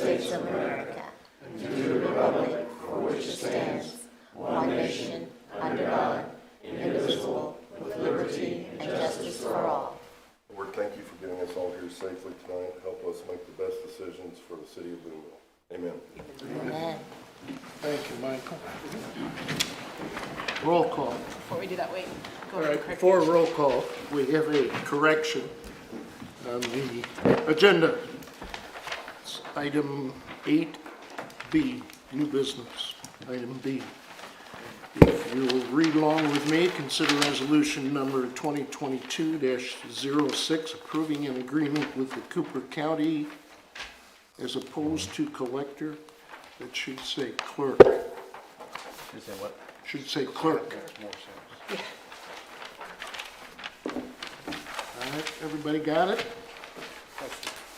States of America and to the republic for which it stands, one nation, under God, indivisible, with liberty and justice for all. Lord, thank you for getting us all here safely tonight. Help us make the best decisions for the city of Booneville. Amen. Amen. Thank you, Michael. Roll call. Before we do that, wait. Go All ahead, right, Craig. before roll call, we have a correction on the agenda. It's item 8B, new business, item B. If you will read along with me, consider resolution number 2022-06, approving an agreement with the Cooper County as opposed to collector. That should say clerk. Should say what? Should say clerk. More sense. All right, everybody got it?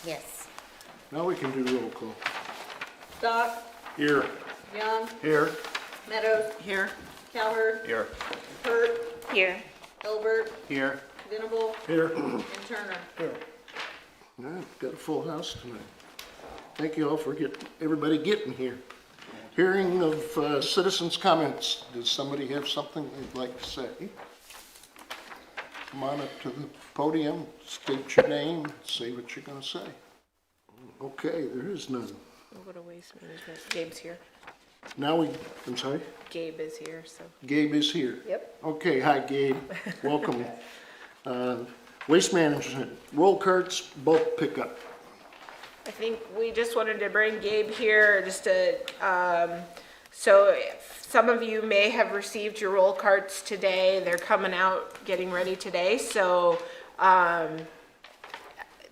Yes. Now we can do roll call. Stock, Here. Young, Here. Meadows, Here. Cowherd, Here. Hurt, Here. Hilbert, Here. Venable, Here. and Turner. All right, got a full house tonight. Thank you all for everybody getting here. Hearing of citizens' comments. Does somebody have something they'd like to say? Come on up to the podium, state your name, say what you're gonna say. Okay, there is none. We'll go to waste management. Gabe's here. Now I'm sorry, Gabe is here, so. Gabe is here. Yep. Okay, hi Gabe, welcome. Waste management, roll carts, bulk pickup. I think we just wanted to bring Gabe here just to, so some of you may have received your roll carts today. They're coming out, getting ready today. So,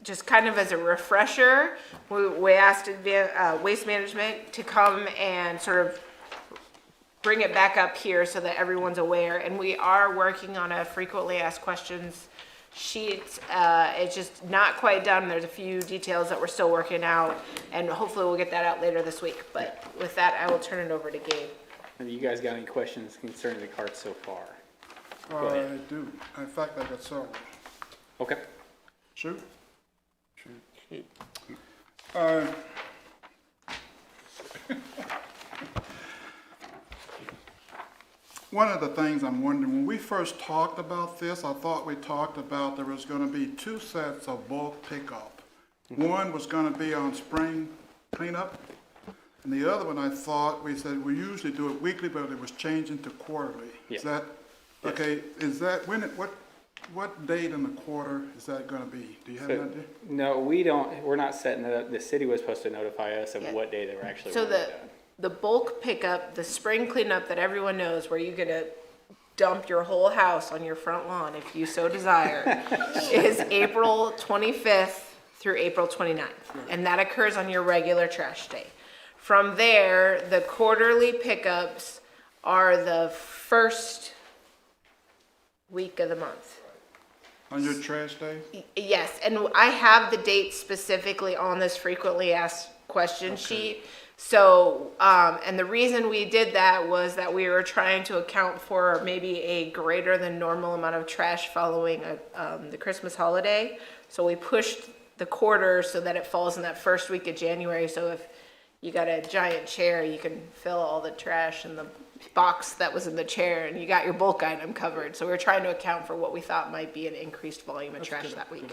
just kind of as a refresher, we asked Waste Management to come and sort of bring it back up here so that everyone's aware. And we are working on a frequently asked questions sheet. It's just not quite done. There's a few details that we're still working out, and hopefully we'll get that out later this week. But with that, I will turn it over to Gabe. Have you guys got any questions concerning the carts so far? I do. In fact, I got several. Okay. Shoot. One of the things I'm wondering, when we first talked about this, I thought we talked about there was going to be two sets of bulk pickup. One was going to be on spring cleanup, and the other one I thought we said we usually do it weekly, but it was changing to quarterly. Is Yeah. that okay? Is that what date in the quarter is that going to be? Do you have an idea? No, we don't. We're not setting it up. The city was supposed to notify us of Yeah. what day they were actually. So wanting it done. the bulk pickup, the spring cleanup that everyone knows, where you're gonna dump your whole house on your front lawn if you so desire, is April 25th through April 29th. And that occurs on your regular trash day. From there, the quarterly pickups are the first week of the month. On your trash day? Yes, and I have the dates specifically on this frequently asked question sheet. So, and the reason we did that was that we were trying to account for maybe a greater than normal amount of trash following the Christmas holiday. So we pushed the quarter so that it falls in that first week of January. So if you got a giant chair, you can fill all the trash in the box that was in the chair, and you got your bulk item covered. So we were trying to account for what we thought might be an increased volume of trash that week.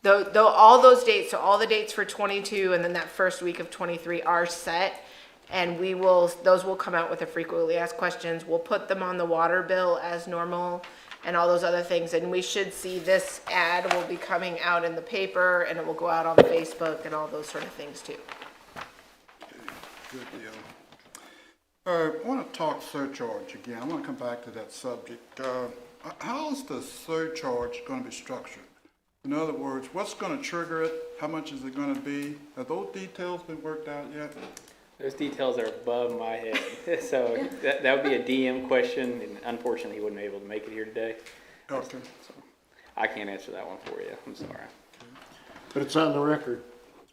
Though all those dates, so all the dates for 22 and then that first week of 23 are set, and those will come out with the frequently asked questions. We'll put them on the water bill as normal and all those other things, and we should see this ad will be coming out in the paper, and it will go out on Facebook and all those sort of things too. Good deal. I want to talk surcharge again. I want to come back to that subject. How is the surcharge going to be structured? In other words, what's going to trigger it? How much is it going to be? Have those details been worked out yet? Those details are above my head. So that would be a DM question, and unfortunately, he wouldn't be able to make it here today. Okay. So I can't answer that one for you. I'm sorry. But it's on the record.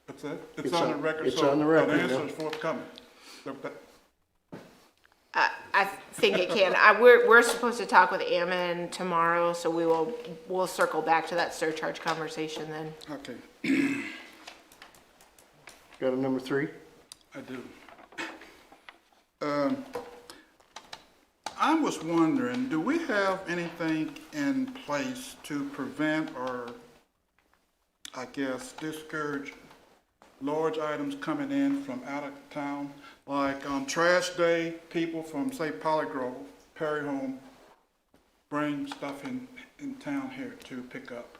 What's that? It's It's on on- the record. it's so on the record, An answer yeah. is forthcoming. So that- I think it can. We're supposed to talk with Ammon tomorrow, so we'll circle back to that surcharge conversation then. Okay. Got a number 3? I do. I was wondering, do we have anything in place to prevent or, I guess, discourage large items coming in from out of town? Like on trash day, people from, say, Polygrove, Perry Home, bring stuff in town here to pick up.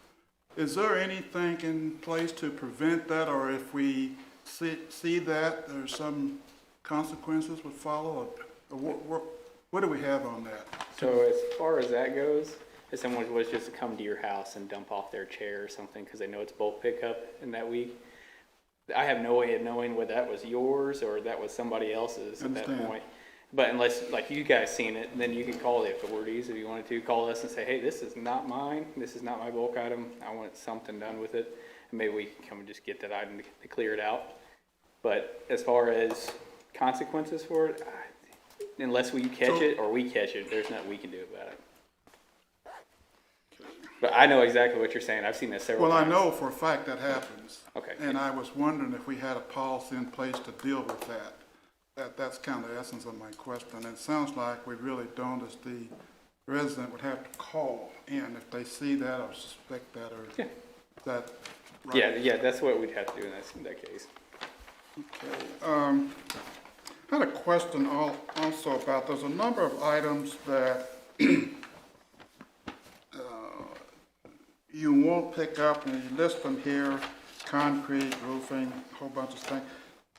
Is there anything in place to prevent that, or if we see that, there's some consequences would follow, or what do we have on that? So as far as that goes, if someone was just to come to your house and dump off their chair or something because they know it's bulk pickup in that week, I have no way of knowing whether that was yours or that was somebody else's at that Understand. point. But unless, like, you guys seen it, then you can call the authorities if you wanted to. Call us and say, hey, this is not mine. This is not my bulk item. I want something done with it. And maybe we can come and just get that item to clear it out. But as far as consequences for it, unless we catch it or we catch it, there's nothing we can do about it. But I know exactly what you're saying. I've seen that several Well, I times. know for a fact that happens. Okay. And I was wondering if we had a policy in place to deal with that. That's kind of the essence of my question. It sounds like we really don't, as the resident would have to call in if they see that or suspect that, or Yeah. is that right? Yeah, that's what we'd have to do in that case. Okay. I had a question also about, there's a number of items that you won't pick up, and you list them here: concrete, roofing, a whole bunch of things.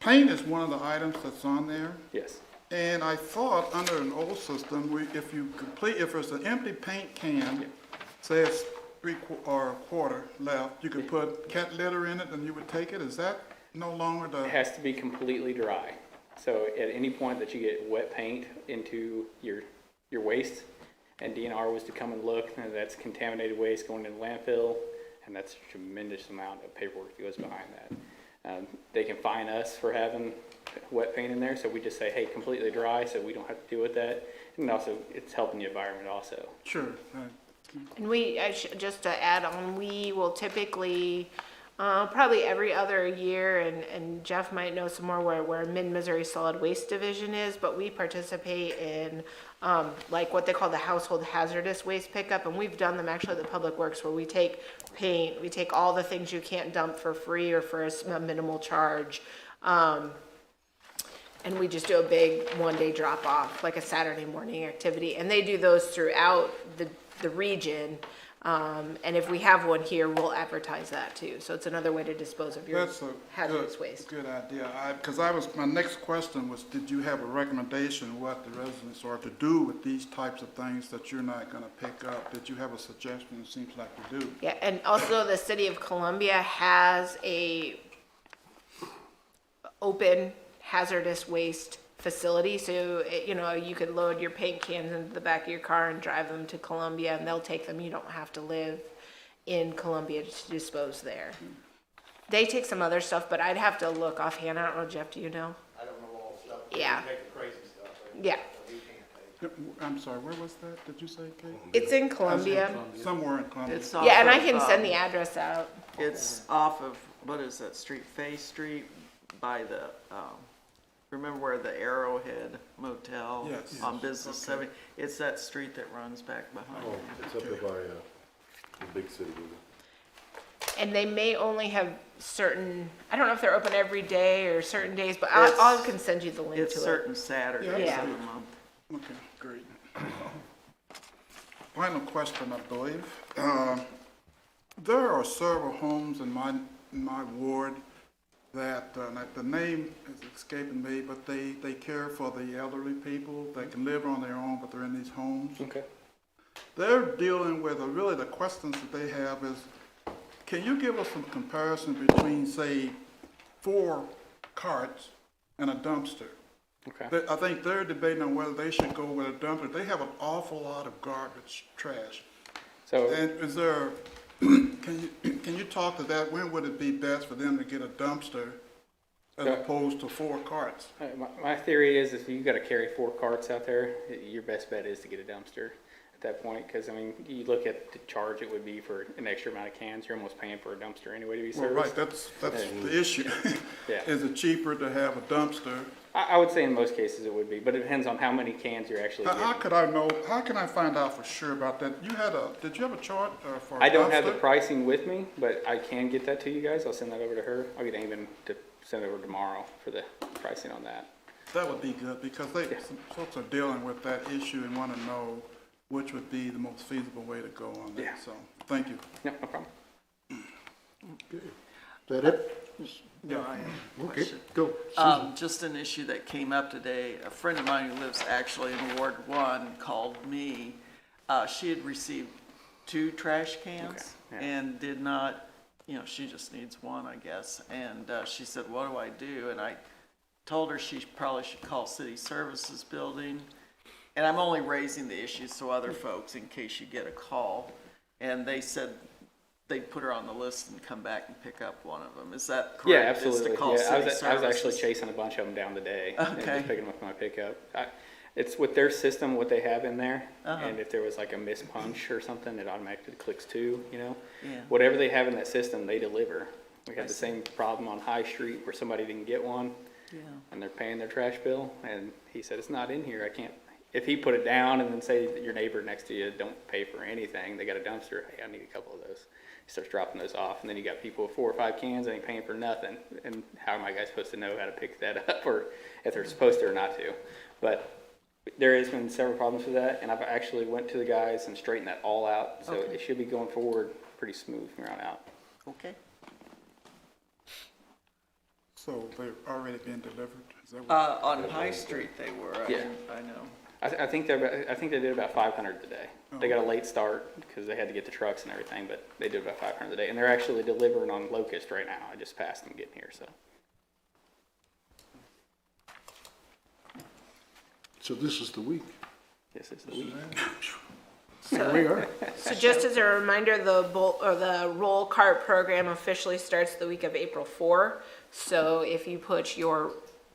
Paint is one of the items that's on there. Yes. And I thought under an old system, if there's an empty paint can, say it's or a quarter left, you could put cat litter in it and you would take it. Is that no longer It the? has to be completely dry. So at any point that you get wet paint into your waste, and DNR was to come and look, and that's contaminated waste going in the landfill, and that's a tremendous amount of paperwork that goes behind that. They can fine us for having wet paint in there, so we just say, hey, completely dry, so we don't have to deal with that. And also, it's helping the environment also. Sure, right. And just to add on, we will typically, probably every other year, and Jeff might know some more where Mid-Missouri Solid Waste Division is, but we participate in, like what they call the household hazardous waste pickup, and we've done them actually at the Public Works, where we take paint, we take all the things you can't dump for free or for a minimal charge. And we just do a big one-day drop-off, like a Saturday morning activity, and they do those throughout the region. And if we have one here, we'll advertise that too. So it's another way to dispose of your That's a hazardous waste. good idea. My next question was, did you have a recommendation what the residents are to do with these types of things that you're not gonna pick up? Did you have a suggestion? It seems like you do. Yeah, and also the City of Columbia has a open hazardous waste facility, so you could load your paint cans into the back of your car and drive them to Columbia, and they'll take them. You don't have to live in Columbia to dispose there. They take some other stuff, but I'd have to look offhand. I don't know, Jeff, do you know? I don't know all the stuff. Yeah. They take the crazy stuff. Yeah, We can't take. I'm sorry, where was that? Did you say, Kate? it's in Columbia. Somewhere in Columbia. It's off Yeah, and I of, can send the address out. It's off of, what is that street, Fay Street, by the, remember where the Arrowhead Motel? Yes. On Business 70, it's that street that runs back behind. Oh, it's up there by, the big city. And they may only have certain, I don't know if they're open every day or certain days, but I can send you the link to it. It's certain Saturdays Yeah. of the month. Okay, great. Final question, I believe. There are several homes in my ward that, the name is escaping me, but they care for the elderly people that can live on their own, but they're in these homes. Okay. They're dealing with, really the questions that they have is, can you give us some comparison between, say, 4 carts and a dumpster? Okay. I think they're debating on whether they should go with a dumpster. They have an awful lot of garbage, trash. So And is there, can you talk to that? When would it be best for them to get a dumpster as opposed to 4 carts? my theory is if you got to carry 4 carts out there, your best bet is to get a dumpster. at that point, because, I mean, you look at the charge it would be for an extra amount of cans, you're almost paying for a dumpster anyway to be Well, right, serviced. that's the issue. Yeah. Is it cheaper to have a dumpster? I would say in most cases it would be, but it depends on how many cans you're actually How getting. could I know, how can I find out for sure about that? Did you have a chart for a dumpster? I don't have the pricing with me, but I can get that to you guys. I'll send that over to her. I'll get Eamon to send it over tomorrow for the pricing on that. That would be good, because some folks are dealing with that issue and want to know which would be the most feasible way to go on Yeah. that, so, thank you. No, no problem. Okay. Is that it? No, I have a Okay, question. go. Susan. Just an issue that came up today. A friend of mine who lives actually in Ward 1 called me. She had received 2 trash cans Okay, yeah. and did not, she just needs one, I guess. And she said, what do I do? And I told her she probably should call City Services Building. And I'm only raising the issue so other folks, in case you get a call. And they said they'd put her on the list and come back and pick up one of them. Is that correct? Yeah, Is absolutely. to call Yeah, City I was actually Services? chasing a bunch of them down today and Okay. just picking them up in my pickup. It's with their system, what they have in there, Uh-huh. and if there was like a mispunch or something, it automatically clicks 2, Yeah. Whatever they have in that system, they deliver. We I had the see. same problem on High Street where somebody didn't get one, Yeah. and they're paying their trash bill, and he said, it's not in here, I can't. If he put it down and then say that your neighbor next to you don't pay for anything, they got a dumpster, hey, I need a couple of those. He starts dropping those off, and then you got people with 4 or 5 cans, and ain't paying for nothing. And how am I guys supposed to know how to pick that up, or if they're supposed to or not to? But there has been several problems with that, and I've actually went to the guys and straightened that all out, so Okay. it should be going forward pretty smooth from here on out. Okay. So they've already been delivered? Is that what? On High Street they were, Yeah. I know. I think they did about 500 today. They got a late start because they had to get the trucks and everything, but they did about 500 today, and they're actually delivering on Locust right now. I just passed them getting here, so. So this is the week. Yes, it's the week. Here we are. So just as a reminder, the roll cart program officially starts the week of April 4. So if you put your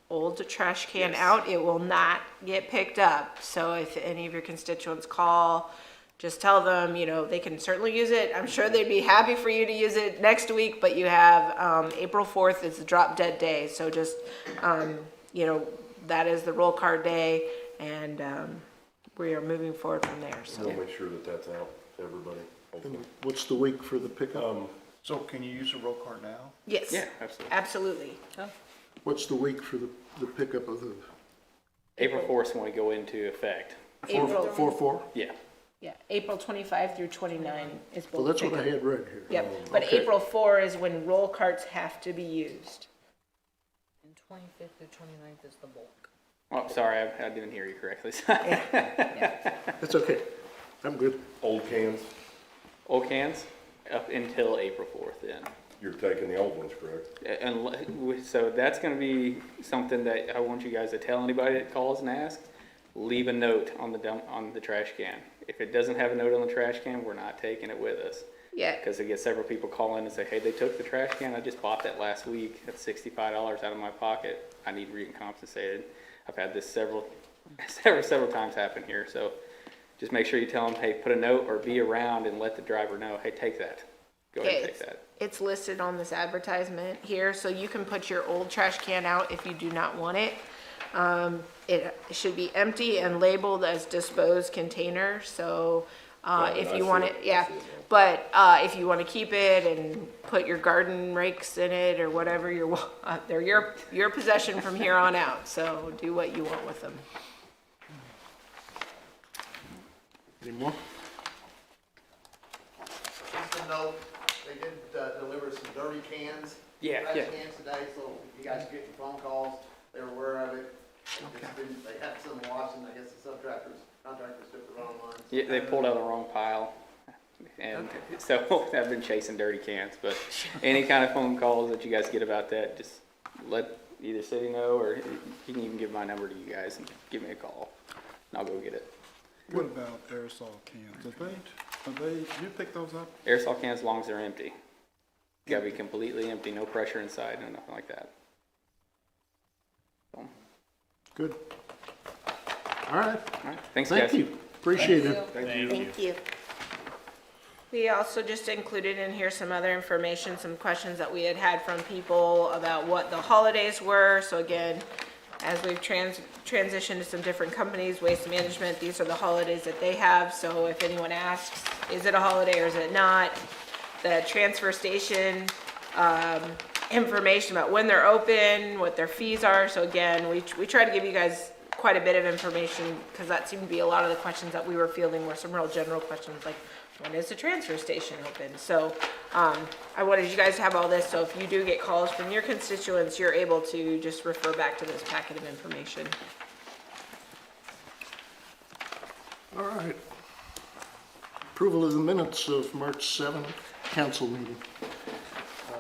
old trash can out, it will not get picked up. So if any of your constituents call, just tell them, they can certainly use it. I'm sure they'd be happy for you to use it next week, but you have April 4th is the drop dead day. So just, that is the roll cart day, and we are moving forward from there. So. We'll make sure that that's out to everybody. And what's the week for the pickup? So can you use a roll cart now? Yes. Yeah, absolutely. Absolutely. What's the week for the pickup of the April 4th when we go into effect. April. 4/4? Yeah. Yeah, April 25 through 29 is both. Well, that's what I pickup. had read here. Yep, but Okay. April 4 is when roll carts have to be used. And 25th through 29th is the bulk. Oh, sorry, I didn't hear you correctly. That's okay. I'm good. Old cans, Old cans up until April 4th then. you're taking the old ones, correct? And so that's going to be something that I want you guys to tell anybody that calls and asks. Leave a note on the trash can. If it doesn't have a note on the trash can, we're not taking it with us. Yeah, Because I get several people call in and say, hey, they took the trash can. I just bought that last week. That's $65 out of my pocket. I need recompensated. I've had this several times happen here. So just make sure you tell them, hey, put a note or be around and let the driver know, hey, take that. Go ahead and take that. it's listed on this advertisement here, so you can put your old trash can out if you do not want it. It should be empty and labeled as disposed container, so if you want it, yeah. But if you want to keep it and put your garden rakes in it or whatever, they're your possession from here on out. So do what you want with them. Any more? Just a note, they did deliver some dirty cans. Yeah, Trash yeah. cans today, so if you guys are getting phone calls, they were aware of it. They had some washing, I guess the contractors took the wrong ones. Yeah, they pulled out the wrong pile. And so I've been chasing dirty cans, but any kind of phone calls that you guys get about that, just let either City know, or you can even give my number to you guys and give me a call, and I'll go get it. What about aerosol cans? You pick those up? Aerosol cans, as long as they're empty. Gotta be completely empty, no pressure inside, no nothing like that. So, Good. All right. all right, thanks guys. Thank you. Appreciate it. Thank you. We also just included in here some other information, some questions that we had had from people about what the holidays were. So again, as we've transitioned to some different companies, Waste Management, these are the holidays that they have. So if anyone asks, is it a holiday or is it not? The transfer station, information about when they're open, what their fees are. So again, we try to give you guys quite a bit of information because that seemed to be a lot of the questions that we were fielding were some real general questions like, when is the transfer station open? So I wanted you guys to have all this, so if you do get calls from your constituents, you're able to just refer back to this packet of information. All right. Approval of the minutes of March 7th council meeting.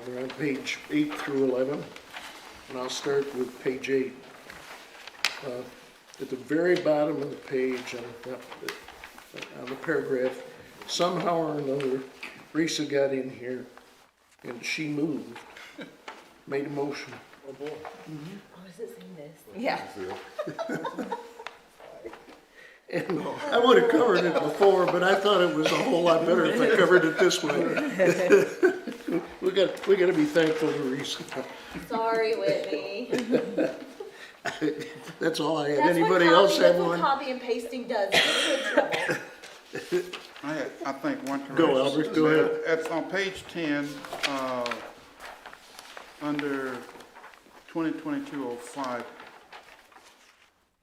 They're on page 8 through 11, and I'll start with page 8. At the very bottom of the page, on the paragraph, somehow or another, Risa got in here and she moved, made a motion. Oh, boy. Yeah. And I would have covered it before, but I thought it was a whole lot better if I covered it this way. We got to be thankful to Risa. Sorry, Whitney. That's all I had. Anybody else have one? That's what copy and pasting does. Get you in trouble. I think one correction. Go, Albert, go ahead. It's on page 10, under 2022-05.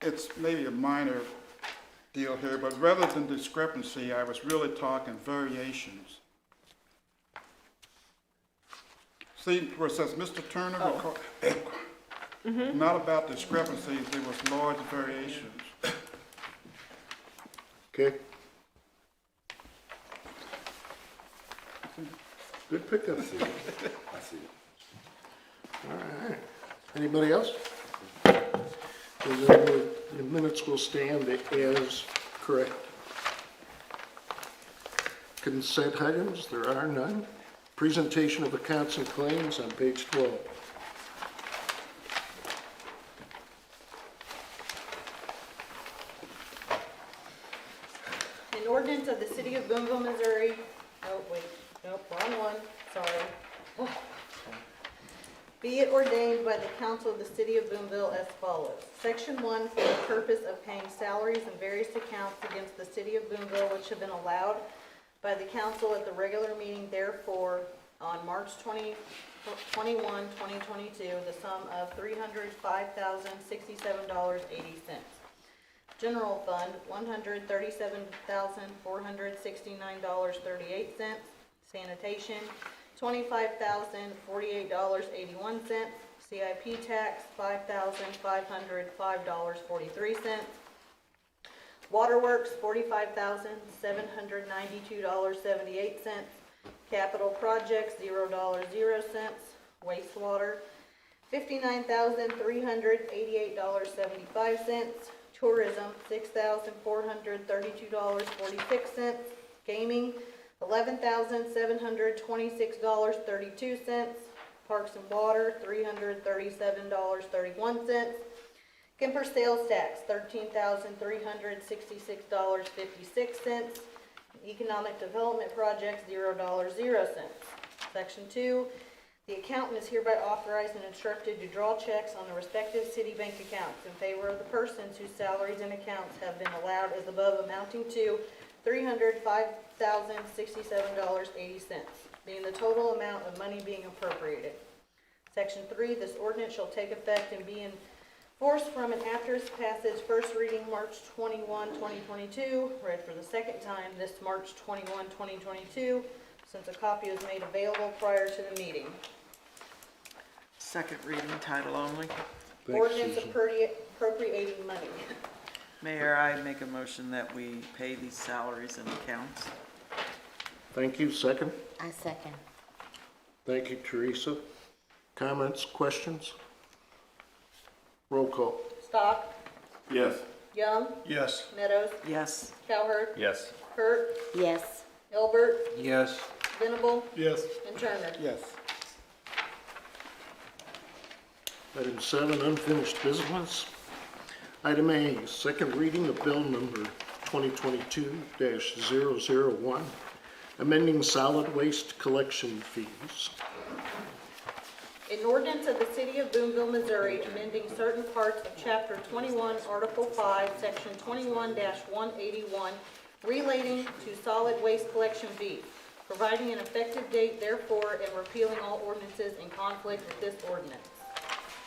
It's maybe a minor deal here, but rather than discrepancy, I was really talking variations. See where it says Mr. Turner? Not about discrepancies, it was large variations. Okay. Good pickup. I see it. All right. Anybody else? So then the minutes will stand as correct. Consent items, there are none. Presentation of accounts and claims on page 12. An ordinance of the City of Boonville, Missouri. Oh, wait, nope, wrong one, sorry. Oh. Be it ordained by the council of the City of Boonville as follows. Section 1, for the purpose of paying salaries and various accounts against the City of Boonville which have been allowed by the council at the regular meeting therefore on March 21, 2022, the sum of $305,067.80. General Fund, $137,469.38. Sanitation, $25,048.81. CIP tax, $5,505.43. Waterworks, $45,792.78. Capital projects, $0.00. Wastewater, $59,388.75. Tourism, $6,432.46. Gaming, $11,726.32. Parks and Water, $337.31. Kemper sales tax, $13,366.56. Economic development projects, $0.00. Section 2, the accountant is hereby authorized and instructed to draw checks on the respective city bank accounts in favor of the persons whose salaries and accounts have been allowed as above, amounting to $305,067.80, being the total amount of money being appropriated. Section 3, this ordinance shall take effect and be in force from and after its passage, first reading March 21, 2022, read for the second time this March 21, 2022, since a copy was made available prior to the meeting. Second reading, title only. Ordinance appropriating money. Mayor, I make a motion that we pay these salaries and accounts. Thank you. Second. I second. Thank you, Teresa. Comments, questions? Roll call. Stock, Yes. Young, Yes. Meadows, Yes. Cowherd, Yes. Hurt, Yes. Elbert, Yes. Venable, Yes. and Turner. Yes. Item 7, unfinished business. Item A, second reading of bill number 2022-001, amending solid waste collection fees. An ordinance of the City of Boonville, Missouri, amending certain parts of Chapter 21, Article 5, Section 21-181, relating to solid waste collection fees, providing an effective date therefore, and repealing all ordinances in conflict with this ordinance.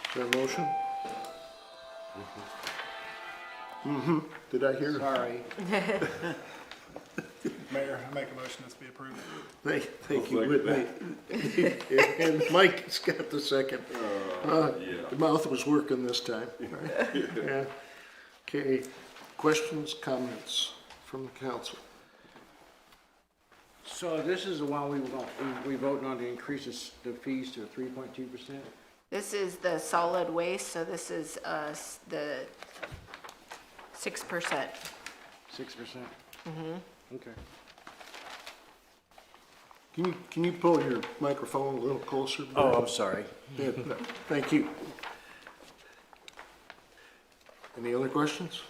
Is there a motion? Did I hear? Sorry. Mayor, I make a motion this be approved. Thank you, Whitney. And Mike's got the second. The mouth was working this time. Right? Yeah. Okay, questions, comments from the council? So this is the one we voting on to increase the fees to 3.2%? This is the solid waste, so this is the 6%. 6%? Okay. Can you pull your microphone a little closer? Oh, I'm sorry. Yeah, no, thank you. Any other questions?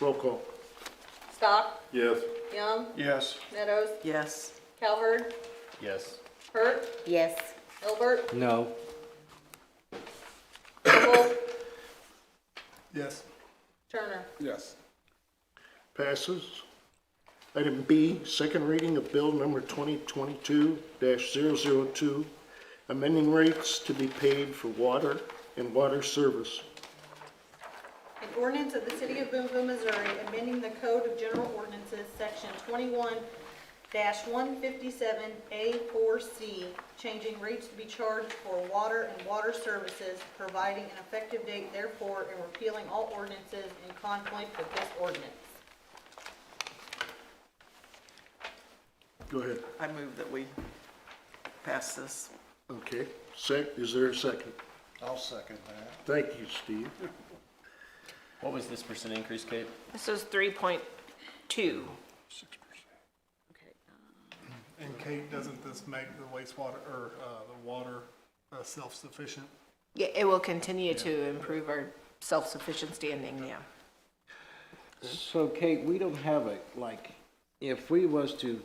Roll call. Stock, Yes. Young, Yes. Meadows, Yes. Calvert, Yes. Hurt, Yes. Hilbert, No. Kimball, Yes. Turner. Yes. Passes. Item B, second reading of bill number 2022-002, amending rates to be paid for water and water service. An ordinance of the City of Boonville, Missouri, amending the Code of General Ordinances, Section 21-157A4C, changing rates to be charged for water and water services, providing an effective date therefore, and repealing all ordinances in conflict with this ordinance. Go ahead. I move that we pass this. Okay, is there a second? I'll second that. Thank you, Steve. What was this percent increase, Kate? This is 3.2. And Kate, doesn't this make the wastewater, or the water self-sufficient? Yeah, it will continue to improve our self-sufficient standing, yeah. So Kate, we don't have if we was to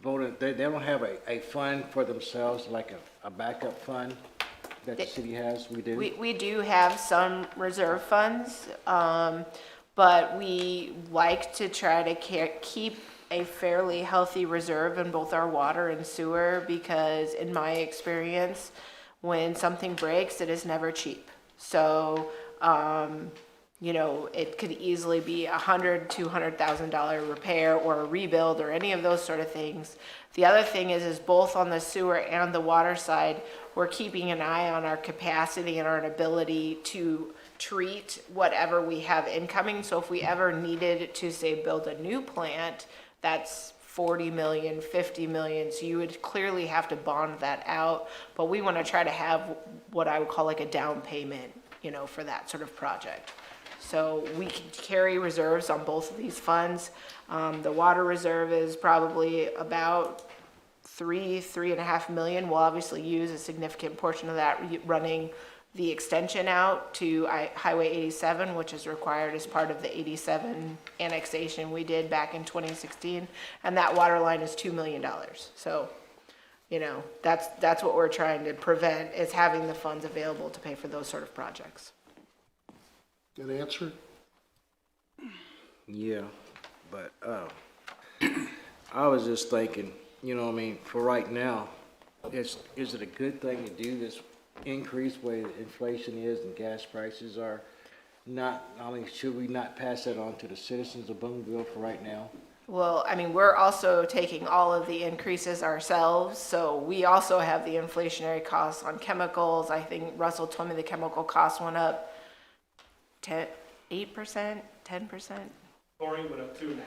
vote it, they don't have a fund for themselves, like a backup fund that the city has, we do? We do have some reserve funds, but we like to try to keep a fairly healthy reserve in both our water and sewer, because in my experience, when something breaks, it is never cheap. So, you know, it could easily be $100,000, $200,000 repair or a rebuild or any of those sort of things. The other thing is both on the sewer and the water side, we're keeping an eye on our capacity and our ability to treat whatever we have incoming. So if we ever needed to, say, build a new plant, that's 40 million, 50 million. So you would clearly have to bond that out. But we want to try to have what I would call like a down payment, you know, for that sort of project. So we can carry reserves on both of these funds. The water reserve is probably about $3.5 million. We'll obviously use a significant portion of that running the extension out to Highway 87, which is required as part of the 87 annexation we did back in 2016. And that water line is $2 million. So, you know, that's what we're trying to prevent, is having the funds available to pay for those sort of projects. Good answer? Yeah, but I was just thinking, you know what I mean, for right now, is it a good thing to do this increase way that inflation is and gas prices are? Should we not pass that on to the citizens of Booneville for right now? Well, I mean, we're also taking all of the increases ourselves, so we also have the inflationary costs on chemicals. I think Russell told me the chemical costs went up 8%, 10%? Chlorine went up 2.5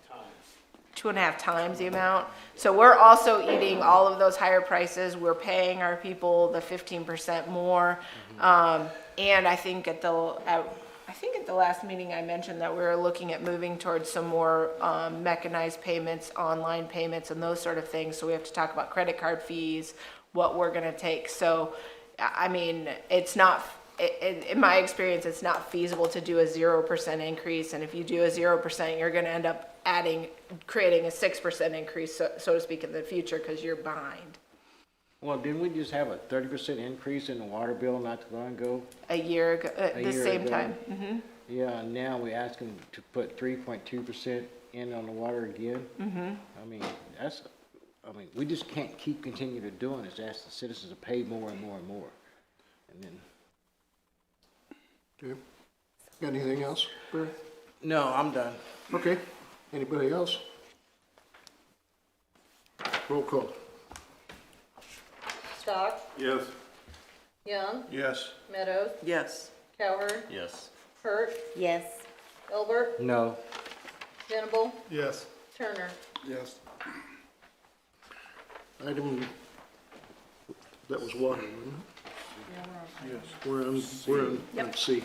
times. 2.5 times the amount. So we're also eating all of those higher prices. We're paying our people the 15% more. And I think at the last meeting I mentioned that we were looking at moving towards some more mechanized payments, online payments, and those sort of things. So we have to talk about credit card fees, what we're going to take. So, I mean, it's not in my experience, it's not feasible to do a 0% increase. And if you do a 0%, you're going to end up creating a 6% increase, so to speak, in the future because you're behind. Well, didn't we just have a 30% increase in the water bill not too long ago? A year ago, at the year same ago. time. Mm-hmm. Yeah, and now we ask them to put 3.2% in on the water again. Mm-hmm. I mean, we just can't keep continuing to doing this, ask the citizens to pay more and more and more. And then, Okay. Got anything else, Barry? no, I'm done. Okay. Anybody else? Roll call. Stock, Yes. Young, Yes. Meadows, Yes. Cowherd, Yes. Hurt, Yes. Elbert, No. Venable, Yes. Turner. Yes. Item, that was water, wasn't it? Yes. We're on C.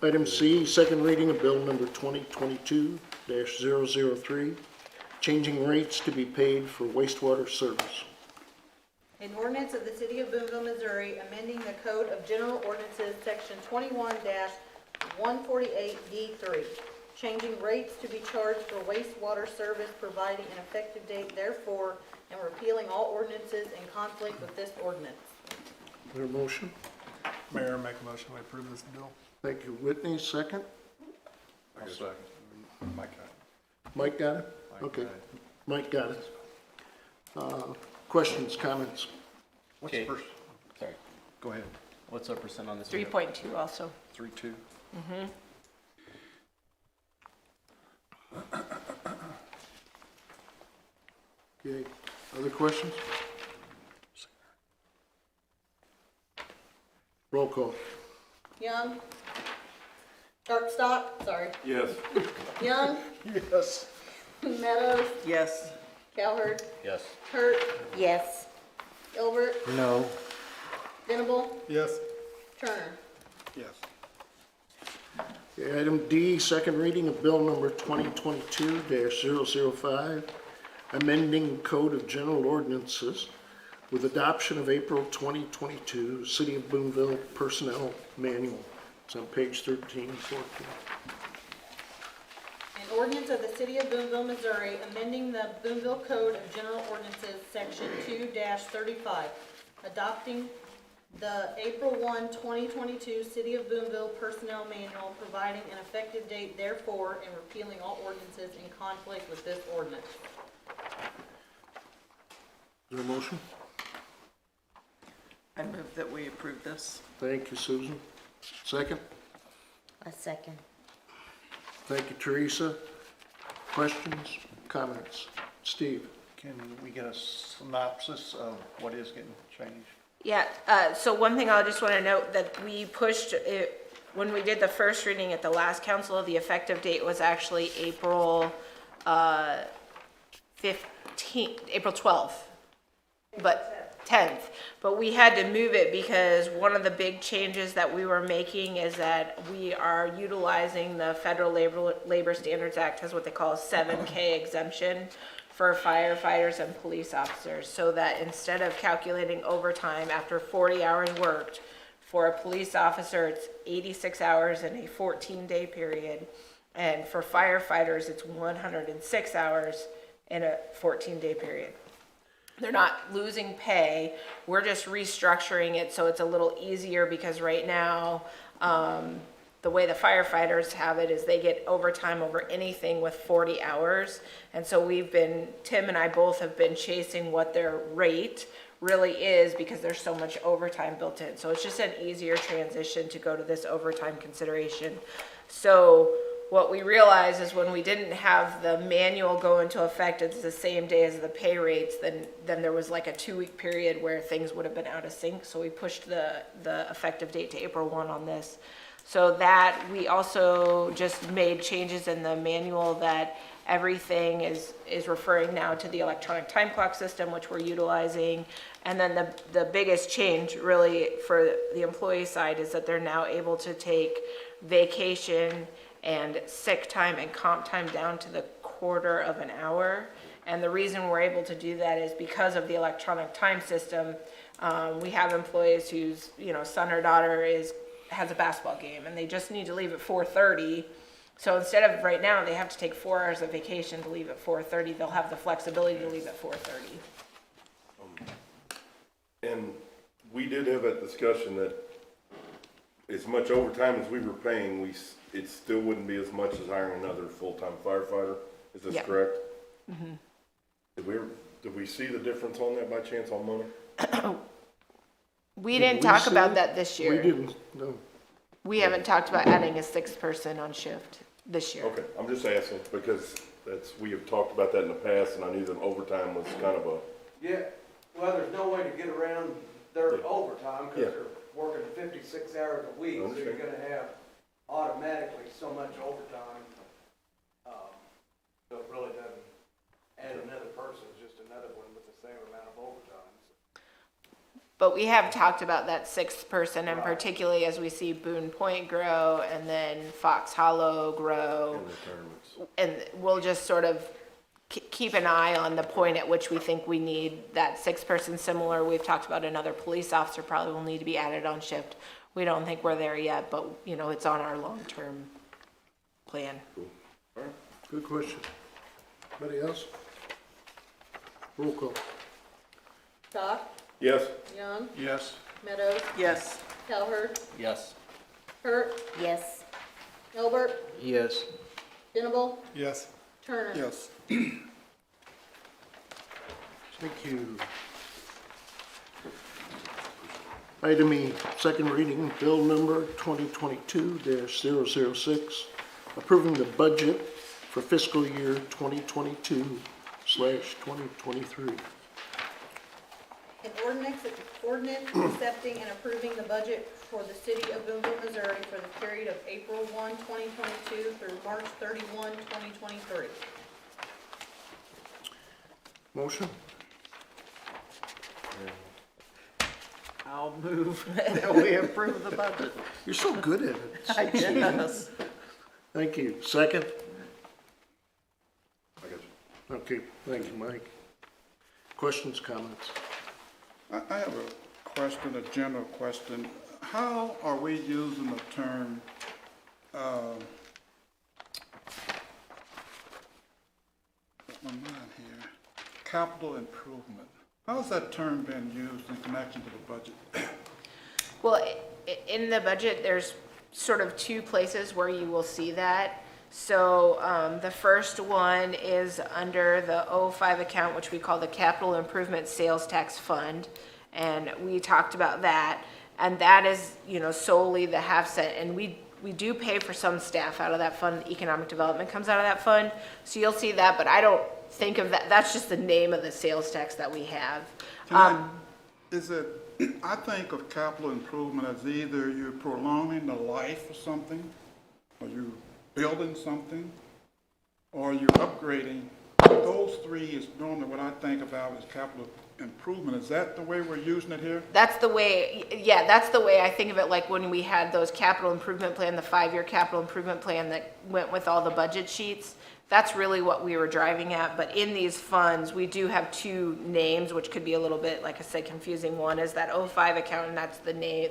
Item C, second reading of bill number 2022-003, changing rates to be paid for wastewater service. An ordinance of the City of Booneville, Missouri, amending the Code of General Ordinances, Section 21-148D3, changing rates to be charged for wastewater service, providing an effective date therefore, and repealing all ordinances in conflict with this ordinance. Is there a motion? Mayor, make a motion to approve this bill. Thank you. Whitney, second. I'll second. Mike got it? Okay. Mike got it. Questions, comments? What's the first? Sorry. Go ahead. What's our percent on this? 3.2 also. 3.2. Mm-hmm. Okay. Other questions? Roll call. Young, sorry, Yes. Young, Yes. Meadows, Yes. Cowherd, Yes. Hurt, Yes. Elbert, No. Venable, Yes. Turner. Yes. Okay, item D, second reading of bill number 2022-005, amending Code of General Ordinances with adoption of April 2022 City of Boonville Personnel Manual. It's on page 13 and 14. An ordinance of the City of Booneville, Missouri, amending the Booneville Code of General Ordinances, Section 2-35, adopting the April 1, 2022 City of Boonville Personnel Manual, providing an effective date therefore, and repealing all ordinances in conflict with this ordinance. Is there a motion? I move that we approve this. Thank you, Susan. Second? A second. Thank you, Teresa. Questions, comments? Steve? Can we get a synopsis of what is getting changed? Yeah, so one thing I just want to note that we pushed it, when we did the first reading at the last council, the effective date was actually April 15th, April 12th, but 10th. But we had to move it because one of the big changes that we were making is that we are utilizing the Federal Labor Standards Act has what they call a 7K exemption for firefighters and police officers, so that instead of calculating overtime after 40 hours worked, for a police officer, it's 86 hours in a 14-day period, and for firefighters, it's 106 hours in a 14-day period. They're not losing pay, we're just restructuring it so it's a little easier, because right now, the way the firefighters have it is they get overtime over anything with 40 hours. And so Tim and I both have been chasing what their rate really is, because there's so much overtime built in. So it's just an easier transition to go to this overtime consideration. So what we realized is when we didn't have the manual go into effect, it's the same day as the pay rates, then there was like a 2-week period where things would have been out of sync. So we pushed the effective date to April 1 on this. So that we also just made changes in the manual that everything is referring now to the electronic time clock system, which we're utilizing. And then the biggest change really for the employee side is that they're now able to take vacation and sick time and comp time down to the quarter of an hour. And the reason we're able to do that is because of the electronic time system. We have employees whose, son or daughter has a basketball game and they just need to leave at 4:30. So instead of right now, they have to take 4 hours of vacation to leave at 4:30, they'll have the flexibility to leave at 4:30. And we did have a discussion that as much overtime as we were paying, it still wouldn't be as much as hiring another full-time firefighter. Is this Yeah. correct? Mm-hmm. Did we see the difference on that by chance on money? We didn't talk see about it? that this We year. didn't, no. We haven't talked about adding a 6th person on shift this year. Okay, I'm just asking because we have talked about that in the past and I knew that overtime was kind of a, Yeah, well, there's no way to get around their Yeah. overtime Yeah. because they're working 56 hours a week, so you're Understand. gonna have automatically so much overtime. So it really doesn't add another person, it's just another one with the same amount of overtime. But we have talked about that 6th person, and Right. particularly as we see Boone Point grow and then Fox Hollow grow. in retirements. And we'll just sort of keep an eye on the point at which we think we need that 6th person. Similar, we've talked about another police officer probably will need to be added on shift. We don't think we're there yet, but, it's on our long-term plan. Good question. Anybody else? Roll call. Stock, Yes, Young, Yes. Meadows, Yes. Calhert, Yes. Hurt, Yes. Albert, Yes. Venable, Yes. Turner. Yes. Thank you. Item E, second reading, bill number 2022-006, approving the budget for fiscal year 2022/2023. An ordinance accepting and approving the budget for the City of Boonville, Missouri for the period of April 1, 2022 through March 31, 2023. Motion? I'll move that we approve the budget. You're so good at it. I guess. Thank you. Second? I got you. Okay, thank you, Mike. Questions, comments? I have a question, a general question. How are we using the term, my mind here, capital improvement? How's that term been used in connection to the budget? Well, in the budget, there's sort of 2 places where you will see that. So the first one is under the 05 account, which we call the Capital Improvement Sales Tax Fund. And we talked about that. And that is, solely the half cent. And we do pay for some staff out of that fund. Economic development comes out of that fund. So you'll see that, but I don't think of that. That's just the name of the sales tax that we have. I think of capital improvement as either you're prolonging the life of something, or you're building something, or you're upgrading. Those 3 is normally what I think about as capital improvement. Is that the way we're using it here? That's the way, that's the way I think of it, like when we had those capital improvement plan, the 5-year capital improvement plan that went with all the budget sheets. That's really what we were driving at, but in these funds, we do have 2 names, which could be a little bit, like I said, confusing. One is that 05 account, and that's the name,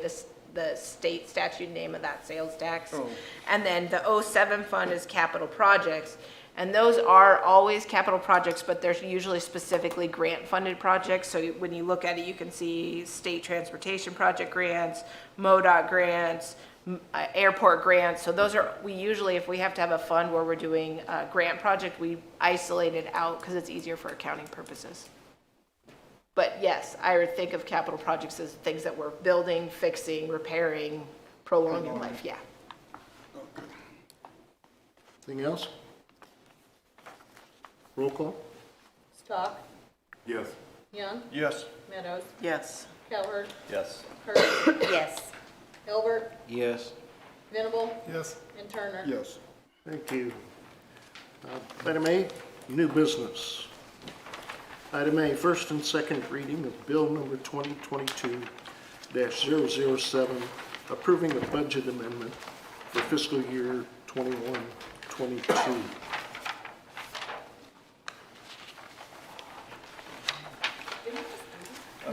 the state statute name of that sales tax. Oh. And then the 07 fund is capital projects. And those are always capital projects, but they're usually specifically grant-funded projects. So when you look at it, you can see state transportation project grants, MoDOT grants, airport grants. So those are, we usually, if we have to have a fund where we're doing a grant project, we isolate it out because it's easier for accounting purposes. But yes, I would think of capital projects as things that we're building, fixing, repairing, prolonging life, yeah. Anything else? Roll call? Stock, Yes. Young, Yes. Meadows, Yes. Calhert, Yes. Hurt, Yes. Albert, Yes. Venable, Yes. and Turner. Yes. Thank you. Item A, new business. Item A, first and second reading of bill number 2022-007, approving a budget amendment for fiscal year 21-22.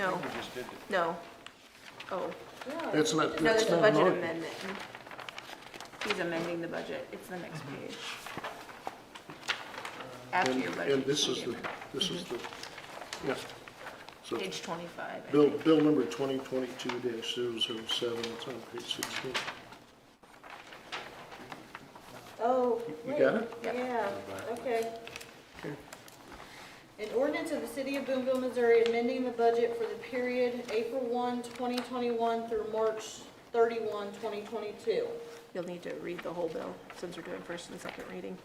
No. We just did it. No. Oh, That's not, no, that's there's a not an budget ordinance. amendment. He's amending the budget. It's the next page. After your budget. And this is the, yeah. So Page 25. I bill, think. bill number 2022-007, it's on page 16. Oh, You wait. got it? Yeah, okay. An ordinance of the City of Boonville, Missouri, amending the budget for the period April 1, 2021 through March 31, 2022. You'll need to read the whole bill since we're doing first and second reading.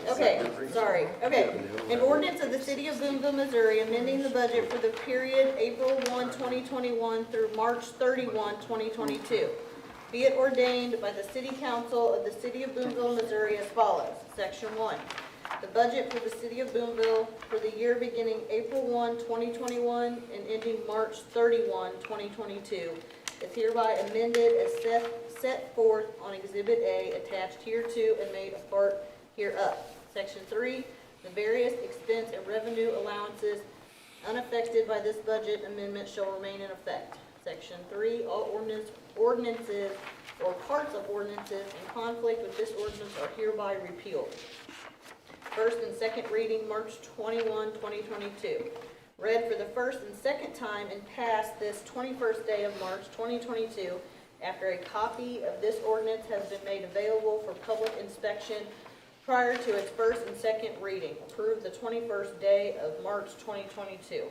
Okay, sorry. Okay. An ordinance of the City of Boonville, Missouri, amending the budget for the period April 1, 2021 through March 31, 2022. Be it ordained by the City Council of the City of Boonville, Missouri as follows. Section 1. The budget for the City of Boonville for the year beginning April 1, 2021 and ending March 31, 2022 is hereby amended as set forth on Exhibit A attached hereto and made a part hereof. Section 3. The various expense and revenue allowances unaffected by this budget amendment shall remain in effect. Section 3. All ordinances or parts of ordinances in conflict with this ordinance are hereby repealed. First and second reading, March 21, 2022. Read for the first and second time and passed this 21st day of March 2022 after a copy of this ordinance has been made available for public inspection prior to its first and second reading. Approved the 21st day of March 2022.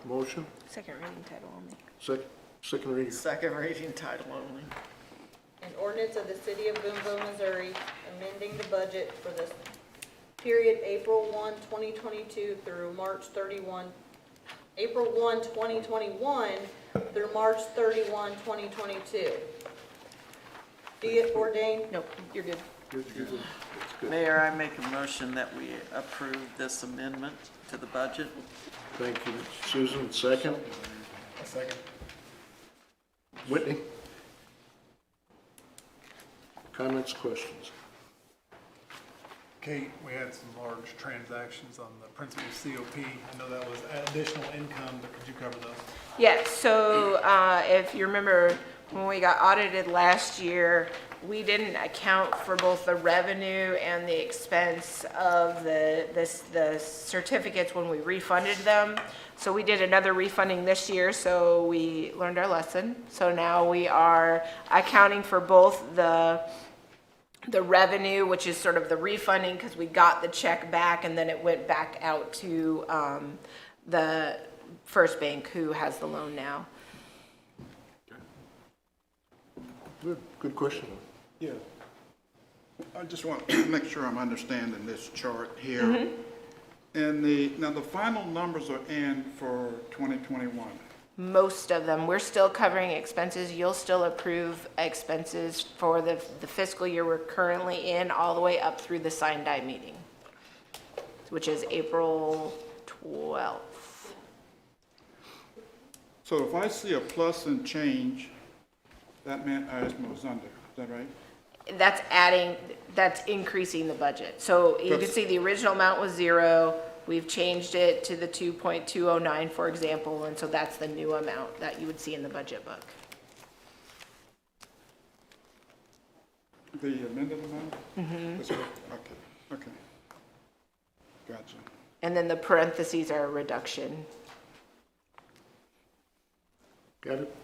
Motion, Second reading title only. second reading. Second reading, title only. An ordinance of the City of Boonville, Missouri, amending the budget for the period April 1, 2022 through March 31, April 1, 2021 through March 31, 2022. Be it ordained. Nope, you're good. Good, good. That's good. Mayor, I make a motion that we approve this amendment to the budget. Thank you. Susan, second. A second. Whitney? Comments, questions? Kate, we had some large transactions on the principal COP. I know that was additional income, but could you cover those? Yeah, so if you remember, when we got audited last year, we didn't account for both the revenue and the expense of the certificates when we refunded them. So we did another refunding this year, so we learned our lesson. So now we are accounting for both the revenue, which is sort of the refunding because we got the check back and then it went back out to the First Bank who has the loan now. Good question. Yeah. I just want to make sure I'm understanding this chart here. And now the final numbers are in for 2021. Most of them, we're still covering expenses. You'll still approve expenses for the fiscal year we're currently in, all the way up through the sign die meeting, which is April 12th. So if I see a plus and change, that meant our estimate was under, is that right? That's increasing the budget. So you can see the original amount was 0. We've changed it to the 2.209, for example, and so that's the new amount that you would see in the budget book. The amended amount? Mm-hmm. Okay. Gotcha. And then the parentheses are a reduction. Got it?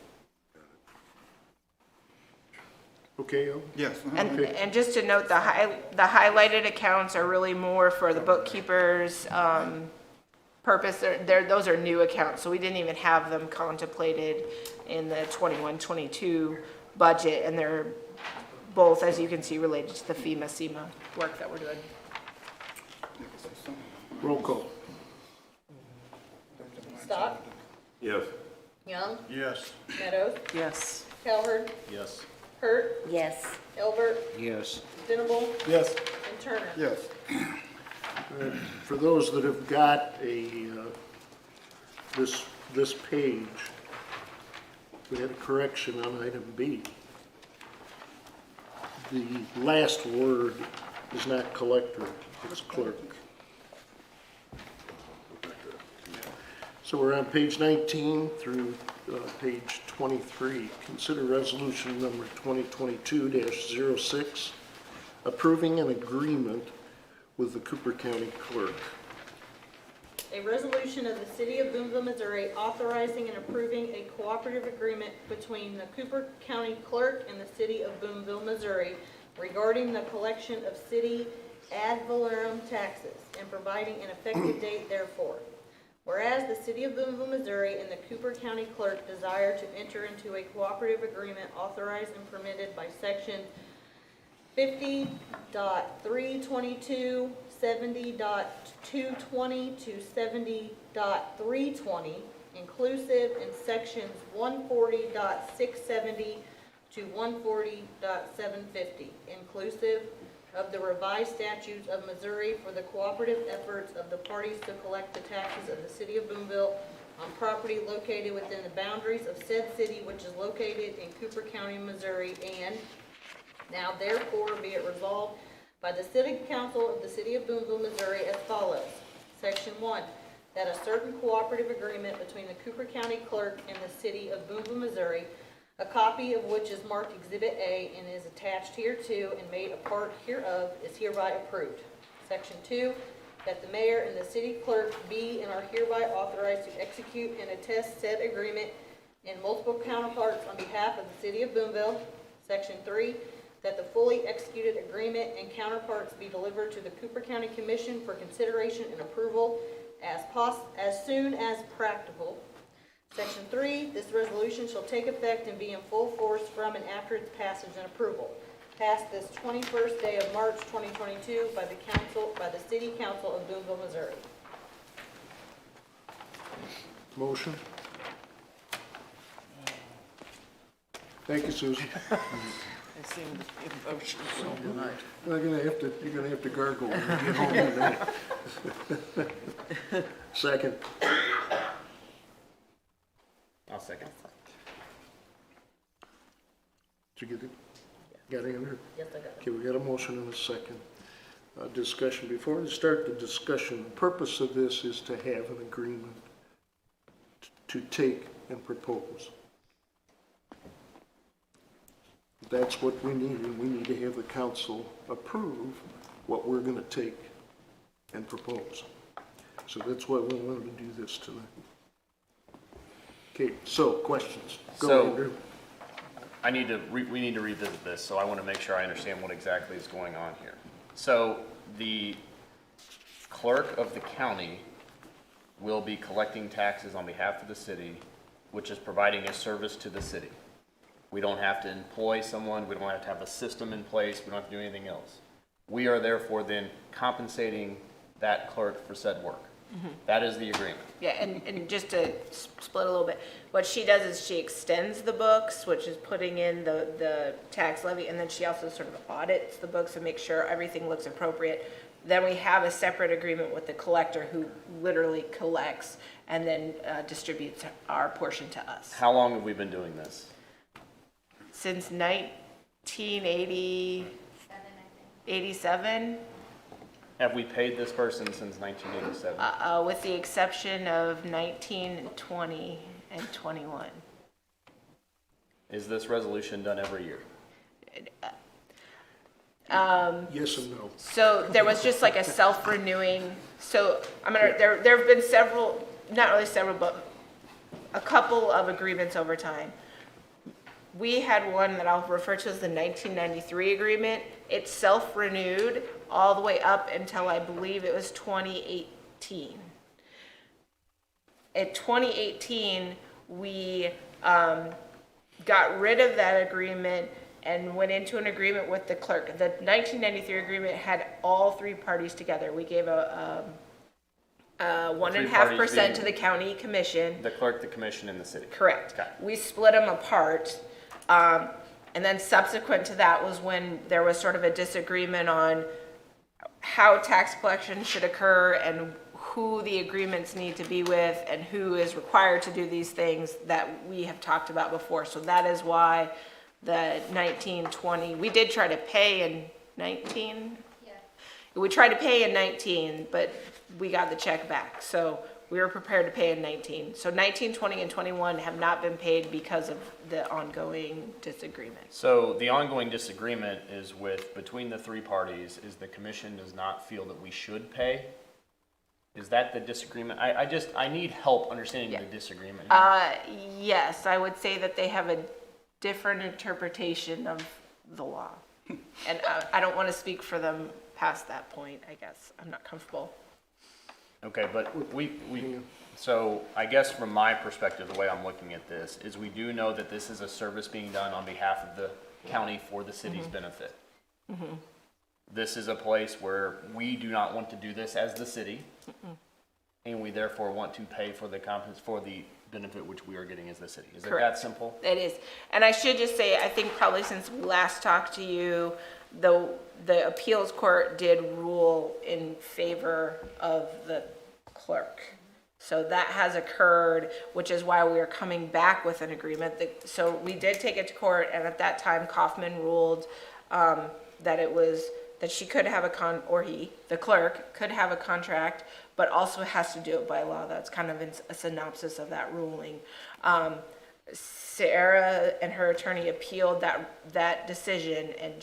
Okay, Al? Yes. And just to note, the highlighted accounts are really more for the bookkeeper's purpose. Those are new accounts, so we didn't even have them contemplated in the 21-22 budget, and they're both, as you can see, related to the FEMA-SEMA work that we're doing. Roll call. Stock, Yes. Young, Yes. Meadows, Yes. Calvert, Yes. Hurt, Yes. Elbert, Yes. Venable, Yes. and Turner. Yes. For those that have got this page, we had a correction on item B. The last word is not collector, it's clerk. So we're on page 19 through page 23. Consider resolution number 2022-06, approving an agreement with the Cooper County Clerk. A resolution of the City of Booneville, Missouri, authorizing and approving a cooperative agreement between the Cooper County Clerk and the City of Booneville, Missouri regarding the collection of city ad valorem taxes and providing an effective date therefor. Whereas the City of Booneville, Missouri and the Cooper County Clerk desire to enter into a cooperative agreement authorized and permitted by Section 50.322, 70.220 to 70.320, inclusive, and Sections 140.670 to 140.750, inclusive, of the revised statutes of Missouri for the cooperative efforts of the parties to collect the taxes of the City of Booneville on property located within the boundaries of said city, which is located in Cooper County, Missouri, and now therefore be it resolved by the City Council of the City of Booneville, Missouri as follows. Section 1, that a certain cooperative agreement between the Cooper County Clerk and the City of Booneville, Missouri, a copy of which is marked Exhibit A and is attached hereto and made a part hereof, is hereby approved. Section 2, that the mayor and the city clerk be and are hereby authorized to execute and attest said agreement in multiple counterparts on behalf of the City of Booneville. Section 3, that the fully executed agreement and counterparts be delivered to the Cooper County Commission for consideration and approval as soon as practicable. Section 3, this resolution shall take effect and be in full force from and after its passage and approval. Passed this 21st day of March 2022 by the City Council of Booneville, Missouri. Motion. Thank you, Susan. I seem to be emotional tonight. You're gonna have to gargle when you get home tonight. Second. I'll second. Did you get it? Got it in there? Yes, I got it. Okay, we got a motion and a second. Discussion. Before we start the discussion, the purpose of this is to have an agreement to take and propose. That's what we need, and we need to have the council approve what we're gonna take and propose. So that's why we wanted to do this tonight. Okay, so questions? Go ahead, Drew. We need to revisit this, so I want to make sure I understand what exactly is going on here. So the clerk of the county will be collecting taxes on behalf of the city, which is providing a service to the city. We don't have to employ someone, we don't have to have a system in place, we don't have to do anything else. We are therefore then compensating that clerk for said work. That is the agreement. Yeah, and just to split a little bit, what she does is she extends the books, which is putting in the tax levy, and then she also sort of audits the books and makes sure everything looks appropriate. Then we have a separate agreement with the collector who literally collects and then distributes our portion to us. How long have we been doing this? Since 1987. Have we paid this person since 1987? With the exception of 19, 20, and 21. Is this resolution done every year? Yes and no. So there was just like a self-renewing, so there have been several, not really several, but a couple of agreements over time. We had one that I'll refer to as the 1993 agreement. It self-renewed all the way up until I believe it was 2018. At 2018, we got rid of that agreement and went into an agreement with the clerk. The 1993 agreement had all three parties together. We gave a 1.5% to the county commission. The clerk, the commission, and the city. Correct. Okay. We split them apart. And then subsequent to that was when there was sort of a disagreement on how tax collection should occur and who the agreements need to be with and who is required to do these things that we have talked about before. So that is why the 1920, we did try to pay in 19, We tried to pay in 19, but we got the check back. So we were prepared to pay in 19. So 19, 20, and 21 have not been paid because of the ongoing disagreement. So the ongoing disagreement is between the three parties, is the commission does not feel that we should pay? Is that the disagreement? I need help understanding the disagreement here. Yes, I would say that they have a different interpretation of the law. And I don't want to speak for them past that point, I guess. I'm not comfortable. Okay, but so I guess from my perspective, the way I'm looking at this is we do know that this is a service being done on behalf of the county for the city's benefit. This is a place where we do not want to do this as the city, and we therefore want to pay for the benefit which we are getting as the city. Is it that simple? It is. And I should just say, I think probably since we last talked to you, the appeals court did rule in favor of the clerk. So that has occurred, which is why we are coming back with an agreement. So we did take it to court, and at that time, Kaufman ruled that she could have the clerk could have a contract, but also has to do it by law. That's kind of a synopsis of that ruling. Sarah and her attorney appealed that decision, and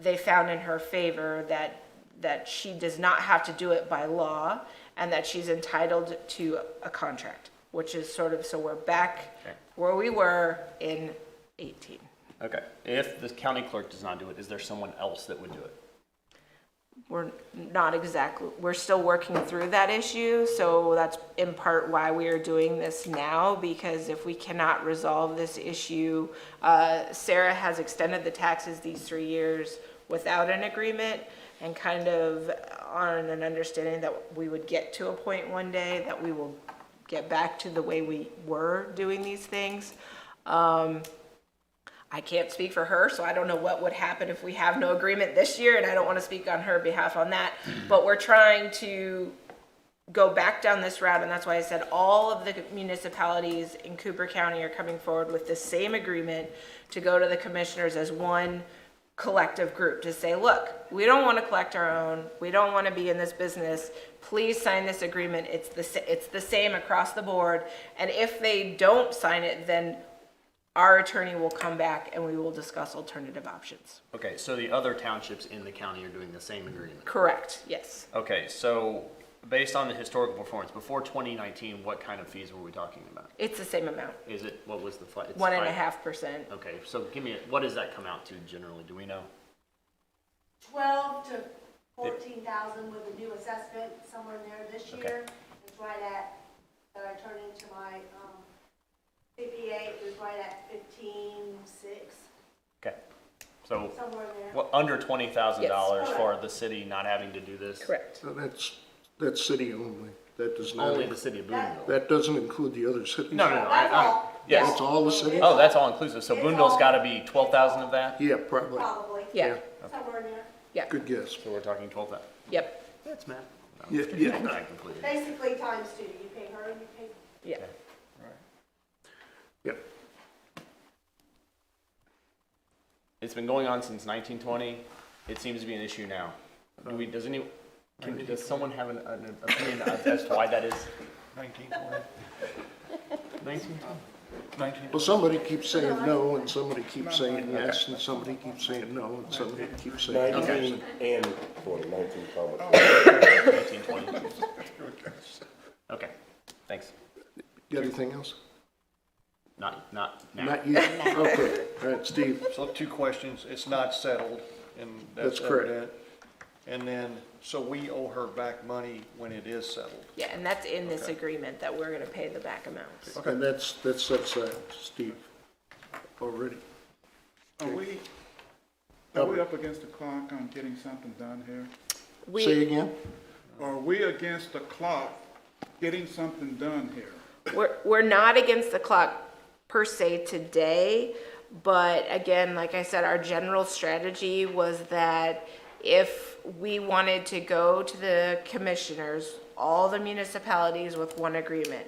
they found in her favor that she does not have to do it by law, and that she's entitled to a contract, which is so we're back where we were in 18. Okay. If the county clerk does not do it, is there someone else that would do it? We're still working through that issue, so that's in part why we are doing this now, because if we cannot resolve this issue, Sarah has extended the taxes these 3 years without an agreement, and kind of on an understanding that we would get to a point one day that we will get back to the way we were doing these things. I can't speak for her, so I don't know what would happen if we have no agreement this year, and I don't want to speak on her behalf on that. But we're trying to go back down this route, and that's why I said all of the municipalities in Cooper County are coming forward with the same agreement to go to the commissioners as one collective group to say, look, we don't want to collect our own. We don't want to be in this business. Please sign this agreement. It's the same across the board. And if they don't sign it, then our attorney will come back and we will discuss alternative options. Okay, so the other townships in the county are doing the same agreement? Correct, yes. Okay, so based on the historical performance, before 2019, what kind of fees were we talking about? It's the same amount. Is it, what was the flat? 1.5%. Okay, so what does that come out to generally? Do we know? 12 to 14,000 with the new assessment, somewhere in there this year. Okay. It's right at, that I turned into my CPA, it was right at 15,600. Okay, so Somewhere in there. well, under $20,000 Yes. for the city not having to do this? Correct. So that's city only. That does not. Only the city of Booneville? That doesn't include the other cities. No. That's all. Yes. That's all the cities? Oh, that's all inclusive. So It's Booneville's all- got to be 12,000 of that? Yeah, probably. Probably. Yeah, Somewhere in there. yeah, Good guess. So we're talking 12,000? yep, That's math. Yeah. Not completely. Basically times two. You pay her and you pay. yeah. Yep. It's been going on since 1920. It seems to be an issue now. Does someone have an opinion as to why that is? 1920. Well, somebody keeps saying no, and somebody keeps saying yes, and somebody keeps saying no, and somebody keeps saying yes. 19 and 20, 19 comma. 1920. Okay, thanks. Got anything else? Not now. Not yet. Okay. All right, Steve. So 2 questions. It's not settled, and That's that's correct. evident. And then, so we owe her back money when it is settled. Yeah, and that's in this agreement that we're gonna pay the back amounts. And that's set aside, Steve, already. Are we up against the clock on getting something done here? Say again? Are we against the clock getting something done here? We're not against the clock per se today, but again, like I said, our general strategy was that if we wanted to go to the commissioners, all the municipalities with one agreement,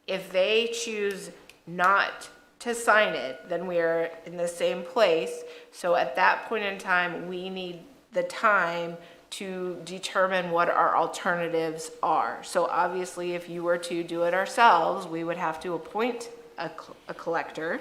if they choose not to sign it, then we are in the same place. So at that point in time, we need the time to determine what our alternatives are. So obviously, if you were to do it ourselves, we would have to appoint a collector.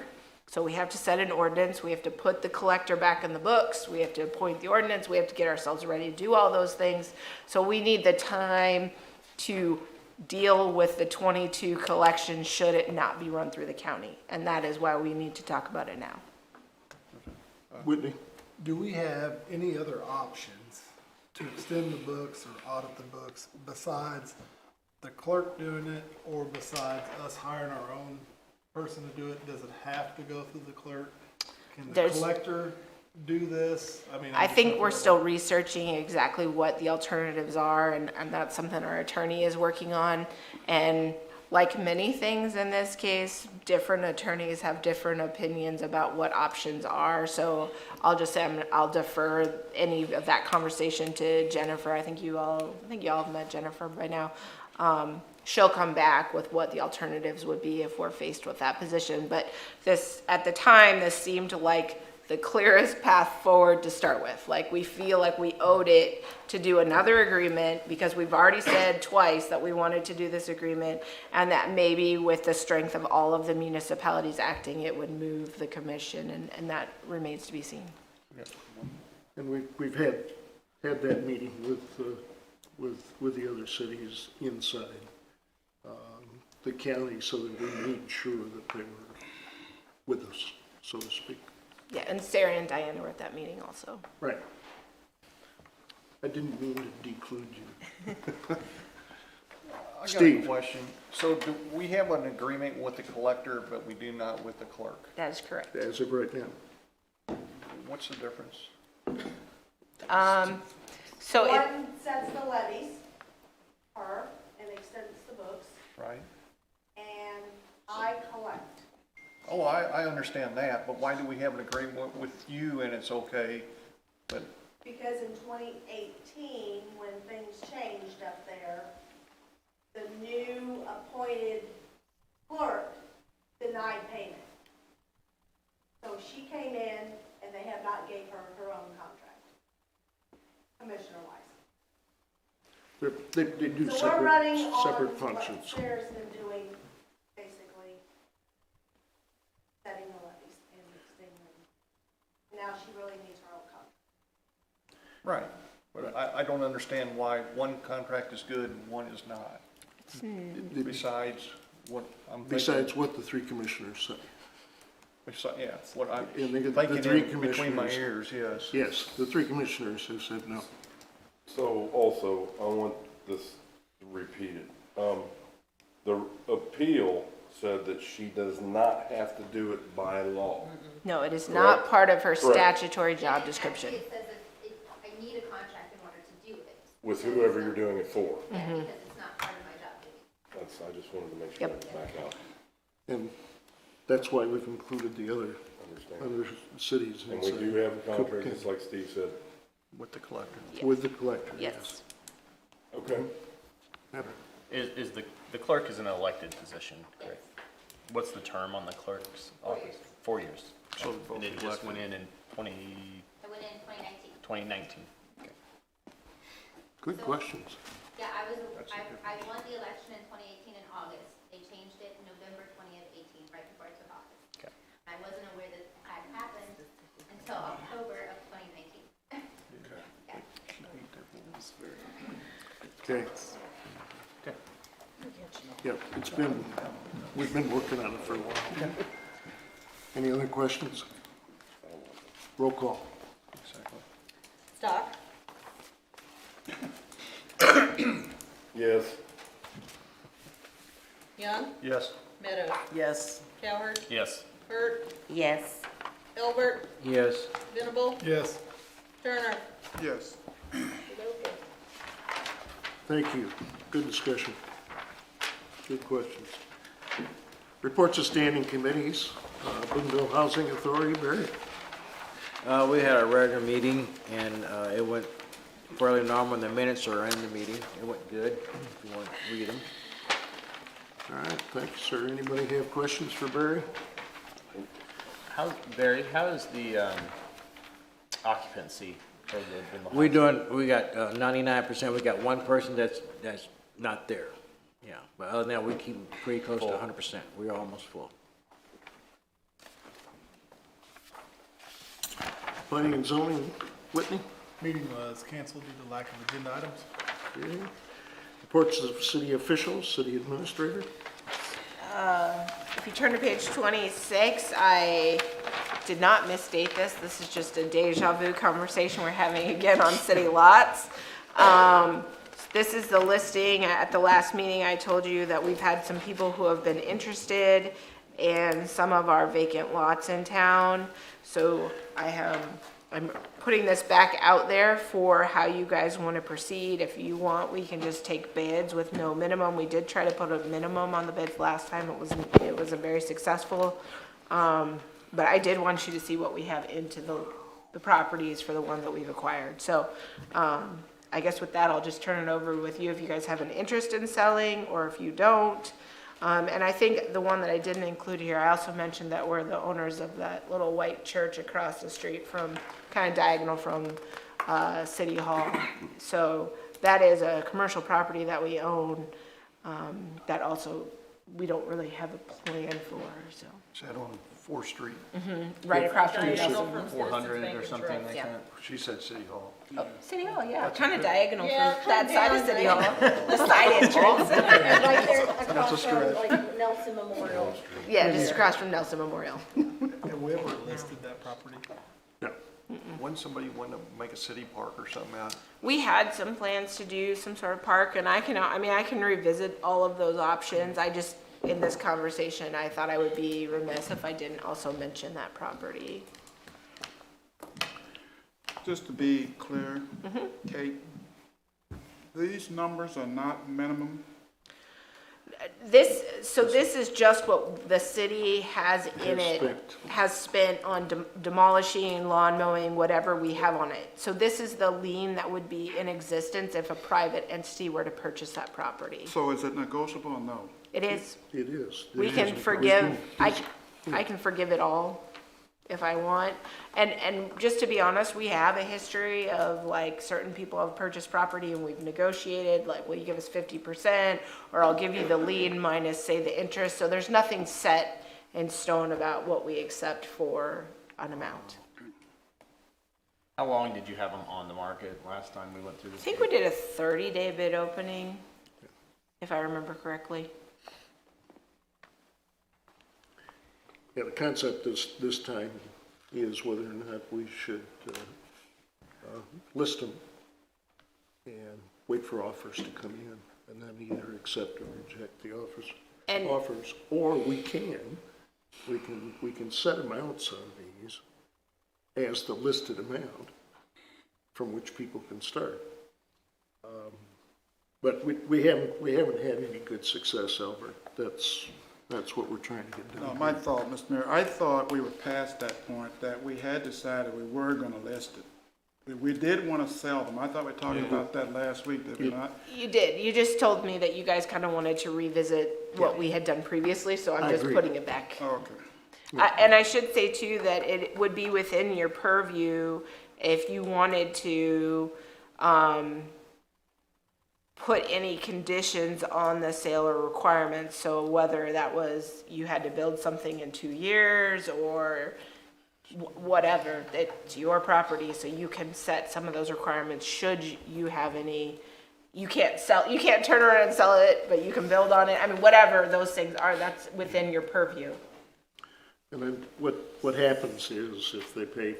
So we have to set an ordinance, we have to put the collector back in the books, we have to appoint the ordinance, we have to get ourselves ready to do all those things. So we need the time to deal with the 22 collections should it not be run through the county. And that is why we need to talk about it now. Whitney? Do we have any other options to extend the books or audit the books besides the clerk doing it, or besides us hiring our own person to do it? Does it have to go through the clerk? Can the There's- collector do this? I mean, I think we're still researching exactly what the alternatives are, and that's something our attorney is working on. And like many things in this case, different attorneys have different opinions about what options are. So I'll just say I'll defer any of that conversation to Jennifer. I think you all have met Jennifer by now. She'll come back with what the alternatives would be if we're faced with that position. But this, at the time, this seemed like the clearest path forward to start with. Like, we feel like we owed it to do another agreement because we've already said twice that we wanted to do this agreement, and that maybe with the strength of all of the municipalities acting, it would move the commission, and that remains to be seen. And we've had that meeting with the other cities inside the county, so that we made sure that they were with us, so to speak. Yeah, and Sarah and Diana were at that meeting also. Right. I didn't mean to declude you. I got Steve. a question. So do we have an agreement with the collector, but we do not with the clerk? That is correct. As of right now. What's the difference? So it, One sets the levies, her, and extends the books, Right? and I collect. Oh, I understand that, but why do we have an agreement with you and it's okay, but, Because in 2018, when things changed up there, the new appointed clerk denied payment. So she came in and they have not gave her her own contract, commissioner-wise. They do So we're running separate on functions. what Sarah's been doing, basically, setting the levies and extending them. Now she really needs her own contract. right. But I don't understand why one contract is good and one is not. Besides what I'm thinking. Besides what the three commissioners say. Yeah, what I'm And the thinking three in between my commissioners- ears, yes. Yes, the three commissioners have said no. So also, I want this repeated. The appeal said that she does not have to do it by law. no, it is not Correct. part of her Correct. statutory job description. It says that I need a contract in order to do it. With whoever you're doing it for. Yeah, because it's not part of my job duty. I just wanted to make sure Yep. it was back out. And that's why we've included the other Understand? cities And we inside. do have a contract, just like Steve said. With the collector. With the collector, Yes. Okay. Yep. Is the clerk is an elected position, correct? What's the term on the clerk's office? 4 years. So they're both And it just elected. went in I went in 2019. 2019. Okay. Good questions. Yeah, I won the election in 2018 in August. They changed it November 20th, 18, right before I took office. Okay. I wasn't aware that it had happened until October of 2019. Okay. Yep, we've been working on it for a while. Any other questions? Roll call. Stock, Yes. Young, Yes. Meadows, Yes. Cowherd, Yes. Hurt, Yes. Elbert, Yes. Venable, Yes. Turner. Yes. Thank you. Good discussion. Good questions. Reports of standing committees, Booneville Housing Authority, Barry. We had a regular meeting and it went fairly normal. The minutes are in the meeting. It went good, if you want to read them. All right, thank you, sir. Anybody have questions for Barry? Barry, how is the occupancy Or in the We got 99%, we got one person that's not there. Yeah, but other than that, we keep pretty close to 100%. We're almost full. Planning and zoning, Whitney? Meeting was canceled due to lack of agenda items. Okay. Reports of city officials, city administrator. If you turn to page 26, I did not misstate this. This is just a deja vu conversation we're having again on city lots. This is the listing. At the last meeting, I told you that we've had some people who have been interested in some of our vacant lots in town. So I'm putting this back out there for how you guys want to proceed. If you want, we can just take bids with no minimum. We did try to put a minimum on the bids last time. It wasn't very successful. But I did want you to see what we have into the properties for the ones that we've acquired. So I guess with that, I'll just turn it over with you if you guys have an interest in selling or if you don't. And I think the one that I didn't include here, I also mentioned that we're the owners of that little white church across the street from, kind of diagonal from City Hall. So that is a commercial property that we own that also we don't really have a plan for, so. Is that on 4th Street? Right across from Diagonal Nelson. from 400 Citizens or Bank and something Trust. like Yeah. that. She said City Hall. Oh, City Hall, yeah, kind of diagonal Yeah, from that kinda side of down City there. Hall, the side entrance. And right there across That's a from stretch. like Nelson Memorial. Yeah, just across from Nelson Memorial. Have we ever listed that property? No. When somebody wanted to make a city park or something out, We had some plans to do some sort of park, and I can revisit all of those options. I just, in this conversation, I thought I would be remiss if I didn't also mention that property. Just to be clear, Kate, these numbers are not minimum. This is just what the city has in Has it, spent. has spent on demolishing, lawn mowing, whatever we have on it. So this is the lien that would be in existence if a private entity were to purchase that property. So is it negotiable or no? It is. It is. We It can is. forgive, I can forgive it all if I want. And just to be honest, we have a history of like certain people have purchased property and we've negotiated, like, will you give us 50%? Or I'll give you the lien minus, say, the interest. So there's nothing set in stone about what we accept for an amount. How long did you have them on the market last time we went through I this? think we did a 30-day bid opening, if I remember correctly. Yeah, the concept this time is whether or not we should list them and wait for offers to come in and then either accept or reject the And- offers, or we can set amounts on these as the listed amount from which people can start. But we haven't had any good success, Albert. That's what we're trying to get done. No, my thought, Mr. Mayor, I thought we were past that point, that we had decided we were gonna list it. We did wanna sell them. I thought we talked about that last week, did we not? You did. You just told me that you guys kind of wanted to revisit what we had done previously, so I'm I just agree. putting it back. Oh, okay. And I should say too that it would be within your purview if you wanted to put any conditions on the sale or requirements. So whether that was you had to build something in 2 years or whatever, it's your property, so you can set some of those requirements should you have any. You can't turn around and sell it, but you can build on it. I mean, whatever those things are, that's within your purview. And then what happens is if they pay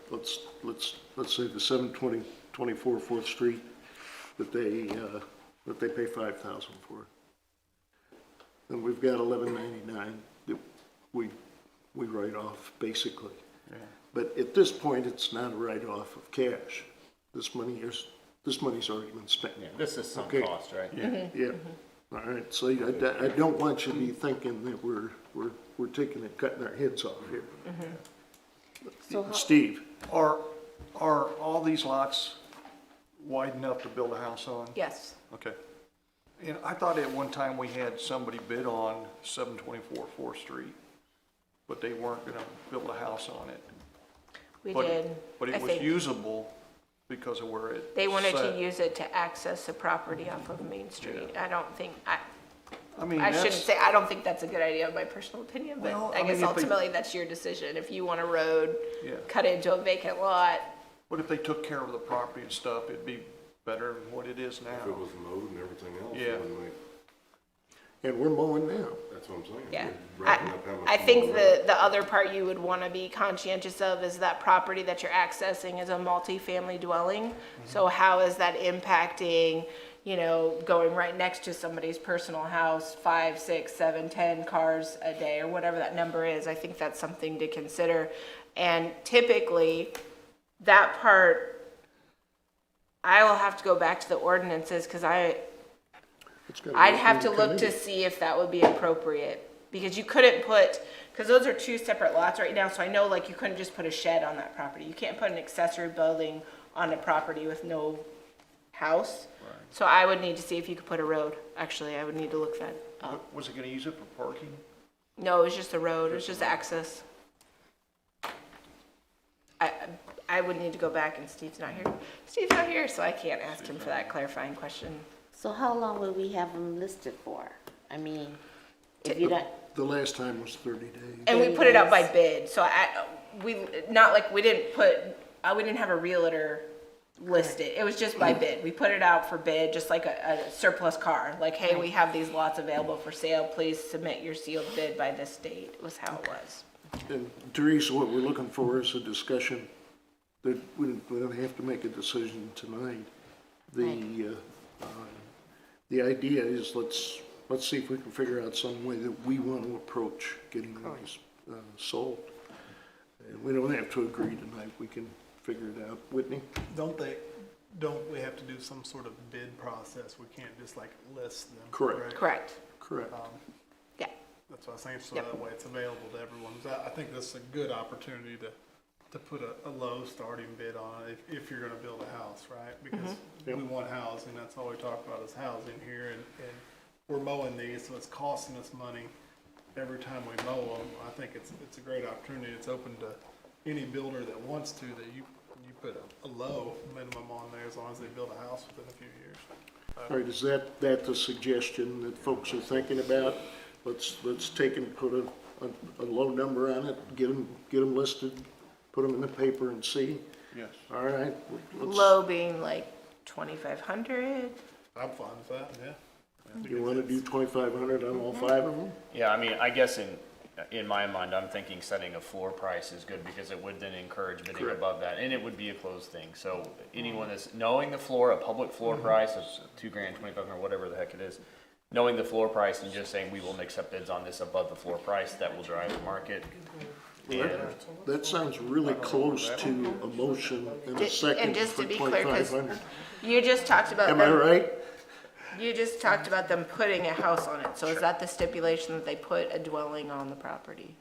let's say the 724 4th Street, that they pay $5,000 for it. And we've got $11.99 that we write off basically. Yeah. But at this point, it's not a write-off of cash. This money's already been spent. Yeah, this is some Okay. cost, right? Yeah. All right. So I don't want you to be thinking that we're taking and cutting our heads off here. Steve. are all these lots wide enough to build a house on? Yes. Okay. And I thought at one time we had somebody bid on 724 4th Street, but they weren't gonna build a house on it. We But- did. But I it was think. usable because of where it. They wanted to sat. use it to access the property off of Main Street. I don't think, I mean, I shouldn't that's, say, I don't think that's a good idea, my personal opinion, but Well, I I guess mean, if they- ultimately that's your decision. If you want a road yeah. cut into a vacant lot, But if they took care of the property and stuff, it'd be better than what it is If it now. was mowed and everything else, Yeah. it wouldn't make, And we're mowing now. that's what I'm saying. yeah. We're racking up how much I think more the other part you would want to be conscientious of is that property that you're accessing is a multifamily dwelling. So how is that impacting, you know, going right next to somebody's personal house, 5, 6, 7, 10 cars a day, or whatever that number is? I think that's something to consider. And typically, that part, I will have to go back to the ordinances, because It's gotta I'd go have to through the look to committee. see if that would be appropriate, because you couldn't put, because those are two separate lots right now, so I know like you couldn't just put a shed on that property. You can't put an accessory building on a property with no house. So I would need to see if you could put a road. Actually, I would need to look that up. Was it gonna use it for parking? No, it was just a road, it was just access. I would need to go back, and Steve's not here. Steve's not here, so I can't ask him for that clarifying question. So how long will we have them listed for? I mean, if you don't, The last time was 30 days. And we put it out by bid, so not like we didn't have a realtor list it. It was just by bid. We put it out for bid, just like a surplus car. Like, hey, we have these lots available for sale. Please submit your sealed bid by this date, was how it was. And Teresa, what we're looking for is a discussion that we don't have to make a decision tonight. The idea is let's see if we can figure out some way that we want to approach getting these sold. And we don't have to agree tonight. We can figure it out. Whitney? Don't we have to do some sort of bid process? We can't just like list them? Correct. Correct. Correct. Yeah. That's what I was saying, so Yep. that way it's available to everyone. So I think this is a good opportunity to put a low starting bid on it if you're gonna build a house, right? Because we want housing, that's all we talk about is housing here, and we're mowing these, so it's costing us money every time we mow them. I think it's a great opportunity. It's open to any builder that wants to, that you put a low minimum on there as long as they build a house within a few years. All right, is that the suggestion that folks are thinking about? Let's take and put a low number on it, get them listed, put them in the paper and see. Yes. All right. Low being like 2,500. I'm fine with that, yeah. You want to do 2,500 on all 5 of them? Yeah, I mean, I guess in my mind, I'm thinking setting a floor price is good because it would then encourage bidding Correct. above that, and it would be a closed thing. So anyone that's knowing the floor, a public floor price of $2,000, 2,500, whatever the heck it is, knowing the floor price and just saying we will accept bids on this above the floor price, that will drive the market. And That sounds really close to a motion and a second And just for to be clear, because 2,500. you just talked about Am I them, right? you just talked about them putting a house on it. So is that the stipulation that they put a dwelling on the property?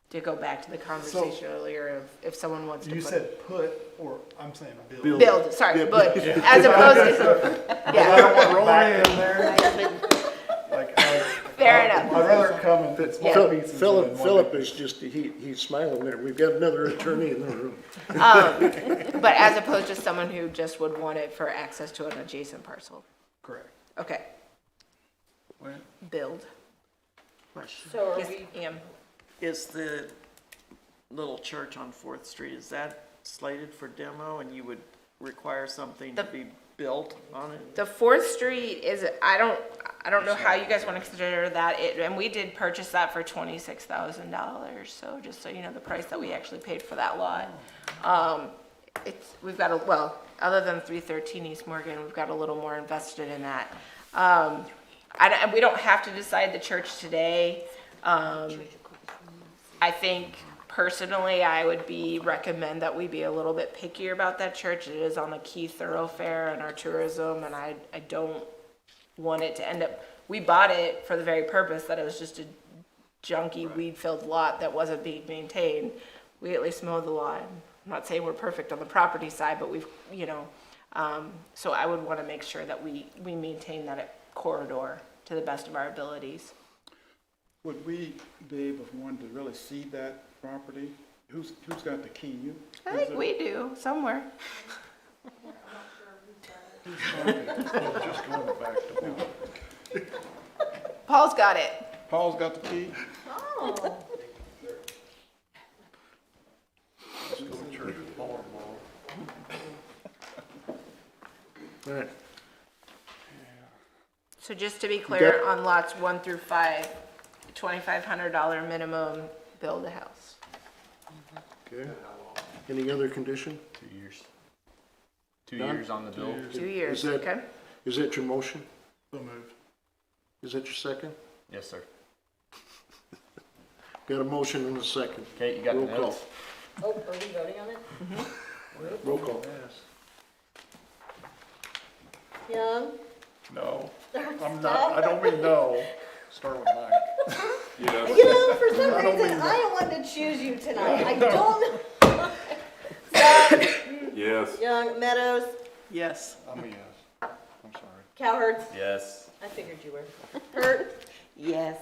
To go back to the conversation earlier of if someone wants to You put. said put, or I'm saying build. Build. Build, sorry, Yeah, but as opposed to, yeah, Rolling in there, like, fair enough. I'd rather come in small pieces. Philip is just, he's smiling there. We've got another attorney in the room. But as opposed to someone who just would want it for access to an adjacent parcel. Correct. Okay, Well, build. Question. So are Yes, we, Am. Is the little church on 4th Street, is that slated for demo and you would require something to be built on it? The 4th Street is, I don't know how you guys want to consider that, and we did purchase that for $26,000, so just so you know, the price that we actually paid for that lot. We've got well, other than 313 East Morgan, we've got a little more invested in that. And we don't have to decide the church today. I think personally, I would recommend that we be a little bit pickier about that church. It is on a key thoroughfare in our tourism, and I don't want it to end up, we bought it for the very purpose that it was just a junky, weed-filled lot that wasn't being maintained. We at least mowed the lawn. I'm not saying we're perfect on the property side, but we've, so I would want to make sure that we maintain that corridor to the best of our abilities. Would we be able, if we wanted to really see that property, who's got the key? You? I think we do, somewhere. Just going back to one. Paul's got it. Paul's got the key? Oh, Let's go to church with Paul tomorrow. All right, So just to be clear, Got- on lots 1 through 5, $2,500 minimum build a house. okay. Any other condition? 2 years. 2 Done? years on the bill. 2 years, Is that- okay? Is that your motion? So moved. Is that your second? Yes, sir. Got a motion and a second. Okay, you got the Roll call. notes? oh, are we voting on it? Roll call. Young? No, I'm not, I don't mean no. Start with mine. Yes. You know, for some I don't reason, mean I don't want to choose you tonight. I don't. Zach, Yes. Young, Meadows, Yes. I'm a yes. I'm sorry. Cowherd. Yes. I figured you were. Hurt, Yes.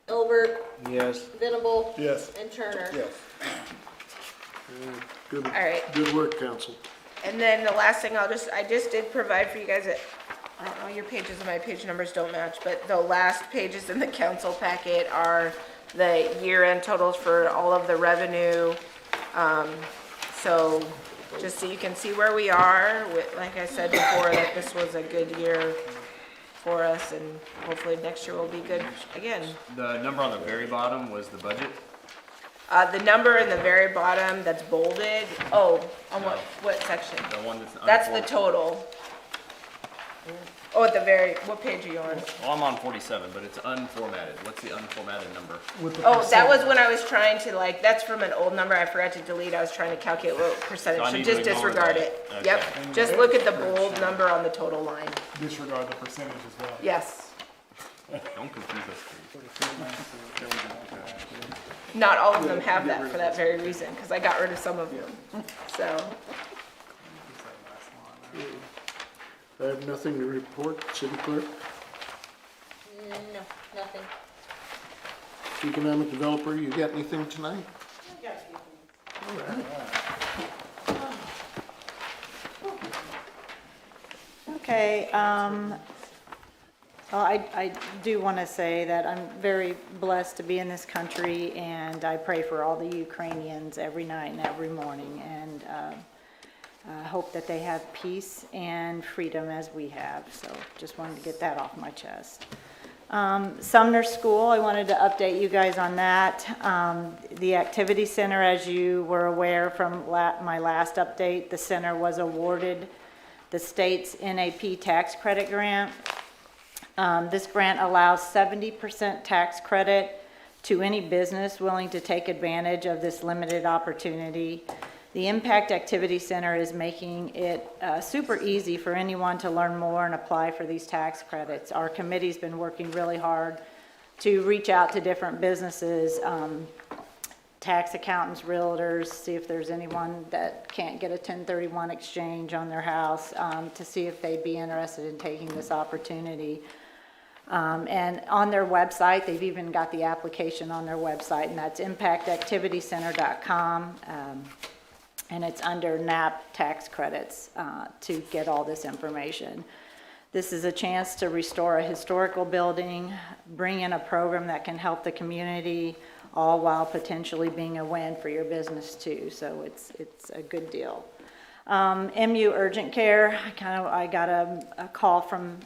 Ilbert, Yes. Venable, Yes. and Turner. Yes. Good, All right. good work, council. And then the last thing I just did provide for you guys, I don't know, your pages and my page numbers don't match, but the last pages in the council packet are the year-end totals for all of the revenue. So just so you can see where we are, like I said before, that this was a good year for us, and hopefully next year will be good again. The number on the very bottom was the budget. The number in the very bottom that's bolded, on what section? The one That's the unform- total. Oh, at the very, what page are you on? Well, I'm on 47, but it's unformatted. What's the unformatted number? Oh, that was when I was trying to that's from an old number I forgot to delete. I was trying to calculate what percentage, So I so need to just ignore disregard that. it. Okay. Yep, just look at the bold number on the total line. Disregard the percentage as well. Yes. Don't confuse us. Not all of them have that for that very reason, because I got rid of some of them. So, I have nothing to report, city clerk. No, nothing. Economic developer, you got anything tonight? All right. Okay, well, I do want to say that I'm very blessed to be in this country, and I pray for all the Ukrainians every night and every morning, and I hope that they have peace and freedom as we have. So just wanted to get that off my chest. Sumner School, I wanted to update you guys on that. The Activity Center, as you were aware from my last update, the center was awarded the state's NAP tax credit grant. This grant allows 70% tax credit to any business willing to take advantage of this limited opportunity. The Impact Activity Center is making it super easy for anyone to learn more and apply for these tax credits. Our committee's been working really hard to reach out to different businesses, tax accountants, realtors, see if there's anyone that can't get a 1031 exchange on their house, to see if they'd be interested in taking this opportunity. And on their website, they've even got the application on their website, and that's impactactivitycenter.com. And it's under NAP tax credits to get all this information. This is a chance to restore a historical building, bring in a program that can help the community, all while potentially being a win for your business too. So it's a good deal. MU Urgent Care, I got a call from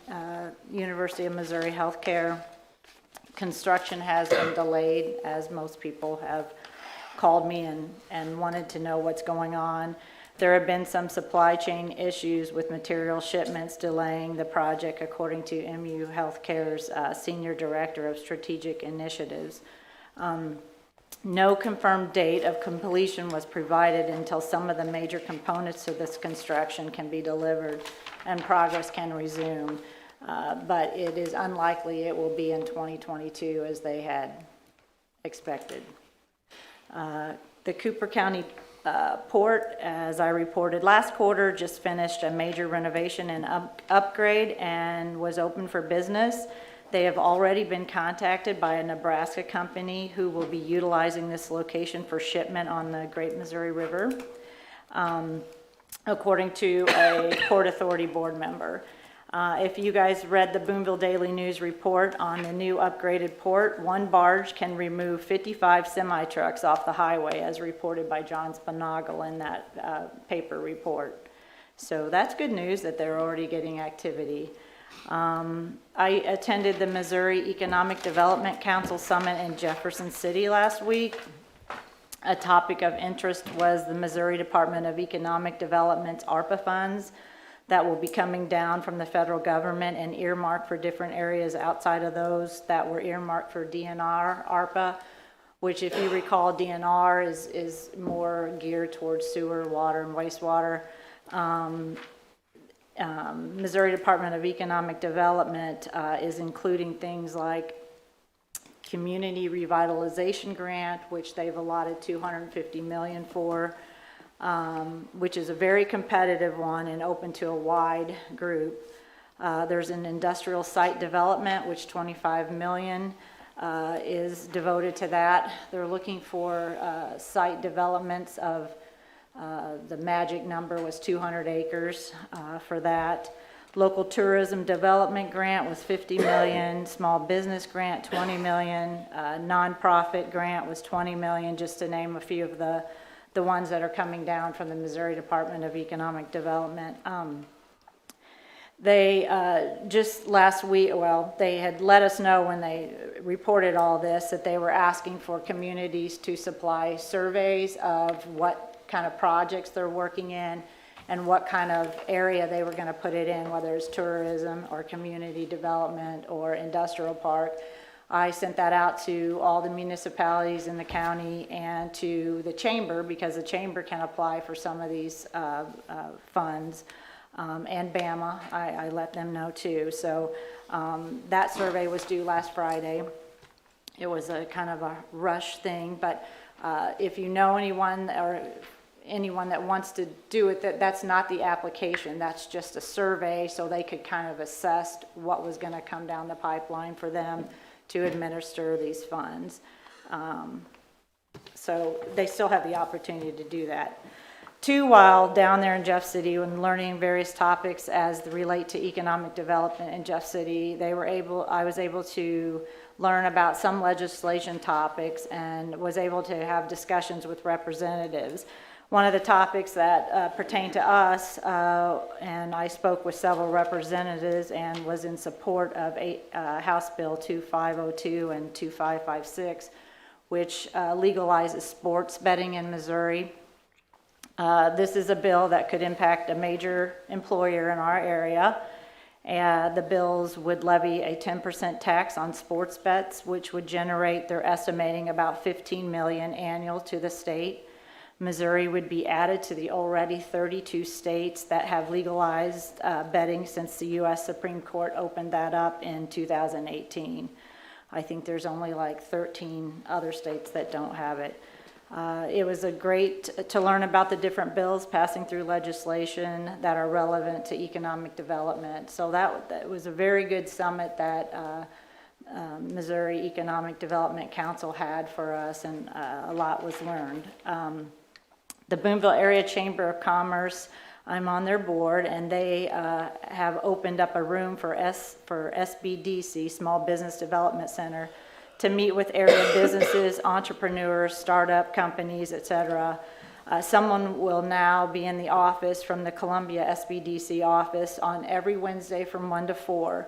University of Missouri Healthcare. Construction has been delayed, as most people have called me and wanted to know what's going on. There have been some supply chain issues with material shipments delaying the project, according to MU Healthcare's Senior Director of Strategic Initiatives. No confirmed date of completion was provided until some of the major components to this construction can be delivered and progress can resume. But it is unlikely it will be in 2022 as they had expected. The Cooper County Port, as I reported last quarter, just finished a major renovation and upgrade and was open for business. They have already been contacted by a Nebraska company who will be utilizing this location for shipment on the Great Missouri River. according to a Port Authority board member. If you guys read the Booneville Daily News report on the new upgraded port, one barge can remove 55 semi-trucks off the highway, as reported by John Spinagle in that paper report. So that's good news that they're already getting activity. I attended the Missouri Economic Development Council Summit in Jefferson City last week. A topic of interest was the Missouri Department of Economic Development's ARPA funds that will be coming down from the federal government and earmarked for different areas outside of those that were earmarked for DNR ARPA, which, if you recall, DNR is more geared towards sewer, water, and wastewater. Missouri Department of Economic Development is including things like Community Revitalization Grant, which they've allotted $250 million for, which is a very competitive one and open to a wide group. There's an industrial site development, which $25 million is devoted to that. They're looking for site developments of, the magic number was 200 acres for that. Local tourism development grant was $50 million, small business grant $20 million, nonprofit grant was $20 million, just to name a few of the ones that are coming down from the Missouri Department of Economic Development. They just last week, well, they had let us know when they reported all this that they were asking for communities to supply surveys of what kind of projects they're working in and what kind of area they were going to put it in, whether it's tourism or community development or industrial park. I sent that out to all the municipalities in the county and to the chamber, because the chamber can apply for some of these funds, and BAMA, I let them know too. So that survey was due last Friday. It was a kind of a rush thing, but if you know anyone or anyone that wants to do it, that's not the application, that's just a survey, so they could kind of assess what was going to come down the pipeline for them to administer these funds. So they still have the opportunity to do that. Too, while down there in Jeff City and learning various topics as they relate to economic development in Jeff City, I was able to learn about some legislation topics and was able to have discussions with representatives. One of the topics that pertain to us, and I spoke with several representatives and was in support of House Bill 2502 and 2556, which legalizes sports betting in Missouri. This is a bill that could impact a major employer in our area. The bills would levy a 10% tax on sports bets, which would generate, they're estimating, about $15 million annual to the state. Missouri would be added to the already 32 states that have legalized betting since the U.S. Supreme Court opened that up in 2018. I think there's only like 13 other states that don't have it. It was great to learn about the different bills passing through legislation that are relevant to economic development. So that was a very good summit that Missouri Economic Development Council had for us, and a lot was learned. The Booneville Area Chamber of Commerce, I'm on their board, and they have opened up a room for SBDC, Small Business Development Center, to meet with area businesses, entrepreneurs, startup companies, etc. Someone will now be in the office from the Columbia SBDC office on every Wednesday from 1 to 4.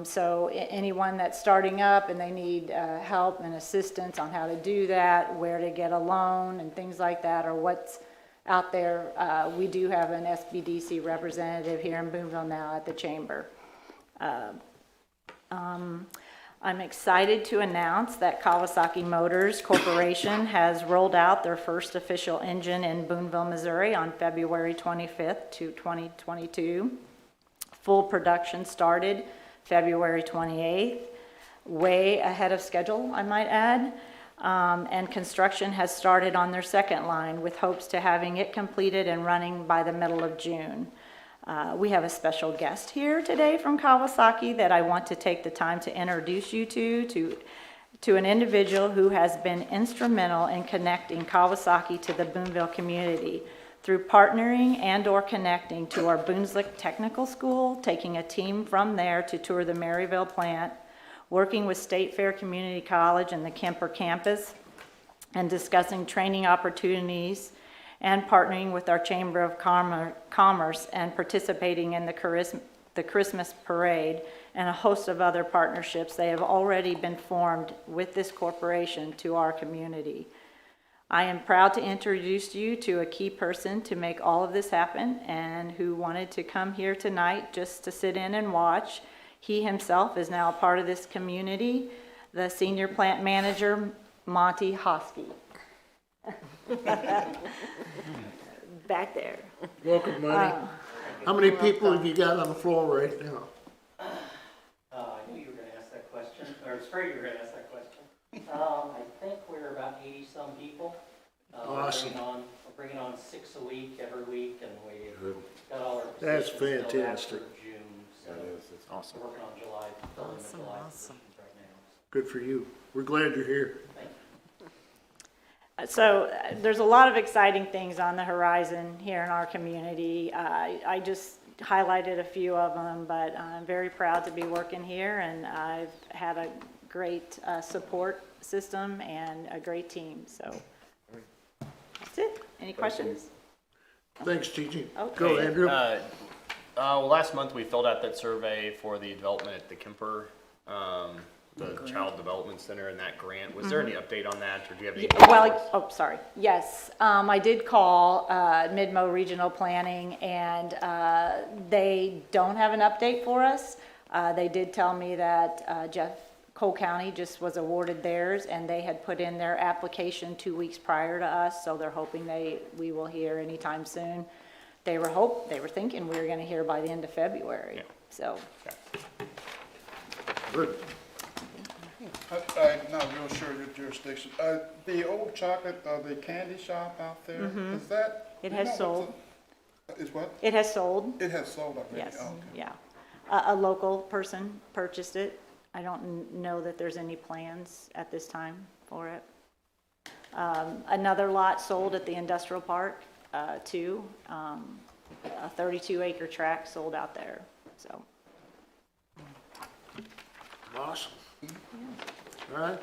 So anyone that's starting up and they need help and assistance on how to do that, where to get a loan and things like that, or what's out there, we do have an SBDC representative here in Booneville now at the chamber. I'm excited to announce that Kawasaki Motors Corporation has rolled out their first official engine in Booneville, Missouri on February 25th, 2022. Full production started February 28th, way ahead of schedule, I might add. And construction has started on their second line with hopes to having it completed and running by the middle of June. We have a special guest here today from Kawasaki that I want to take the time to introduce you to an individual who has been instrumental in connecting Kawasaki to the Booneville community through partnering and/or connecting to our Boonslick Technical School, taking a team from there to tour the Maryville plant, working with State Fair Community College and the Kemper campus, and discussing training opportunities, and partnering with our Chamber of Commerce and participating in the Christmas parade and a host of other partnerships. They have already been formed with this corporation to our community. I am proud to introduce you to a key person to make all of this happen and who wanted to come here tonight just to sit in and watch. He himself is now a part of this community, the Senior Plant Manager, Monty Hosky. Back there. Welcome, Monty. How many people have you got on the floor right now? I knew you were gonna ask that question, or I was afraid you were gonna ask that question. I think we're about 80-some people. Awesome. We're bringing on 6 a week, every week, and we got all our That's positions filled out fantastic. for June. So It's awesome. we're working on July, filling the July positions right now. Good for you. We're glad you're here. So there's a lot of exciting things on the horizon here in our community. I just highlighted a few of them, but I'm very proud to be working here, and I've had a great support system and a great team. So that's it. Any questions? Thanks, Gigi. Okay. Go, Andrew. Well, last month we filled out that survey for the development at the Kemper, the Child Development Center and that grant. Was there any update on that, or do you have any? Well, sorry. Yes, I did call Midmo Regional Planning, and they don't have an update for us. They did tell me that Cole County just was awarded theirs, and they had put in their application 2 weeks prior to us, so they're hoping we will hear anytime soon. They were thinking we were going to hear by the end of February. Yeah. So. Good. I'm not real sure your jurisdiction. The old chocolate, the candy shop out there, is that? It you has know sold. Is what? It has sold. It has sold already? Yes, Oh, okay. yeah. A local person purchased it. I don't know that there's any plans at this time for it. Another lot sold at the industrial park, too. A 32-acre tract sold out there, so. Awesome. All right.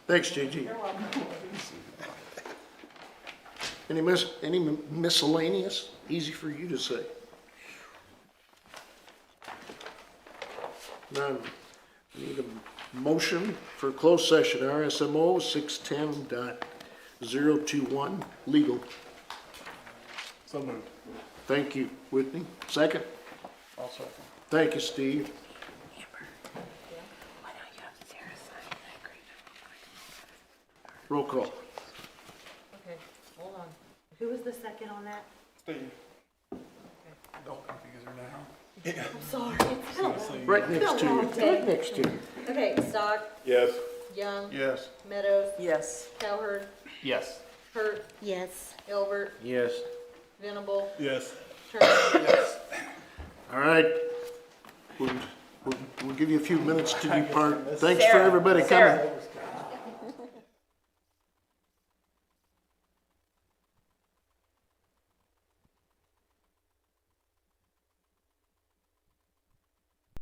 Thanks, Gigi. You're welcome. Any miscellaneous? Easy for you to say. None. Need a motion for closed session, RSMO 610.021, legal. So moved. Thank you, Whitney. Second? I'll second. Thank you, Steve. Roll call. Okay, hold on. Who was the second on that? Steve. Don't confuse her now. I'm sorry. It's been a long- Right next to you. Right next to you. Okay, Stock, Yes. Young, Yes. Meadows, Yes. Cowherd, Yes. Hurt. Yes. Elbert, Yes. Venable, Yes. Turner. All right. We'll give you a few minutes to depart. Thanks for everybody coming.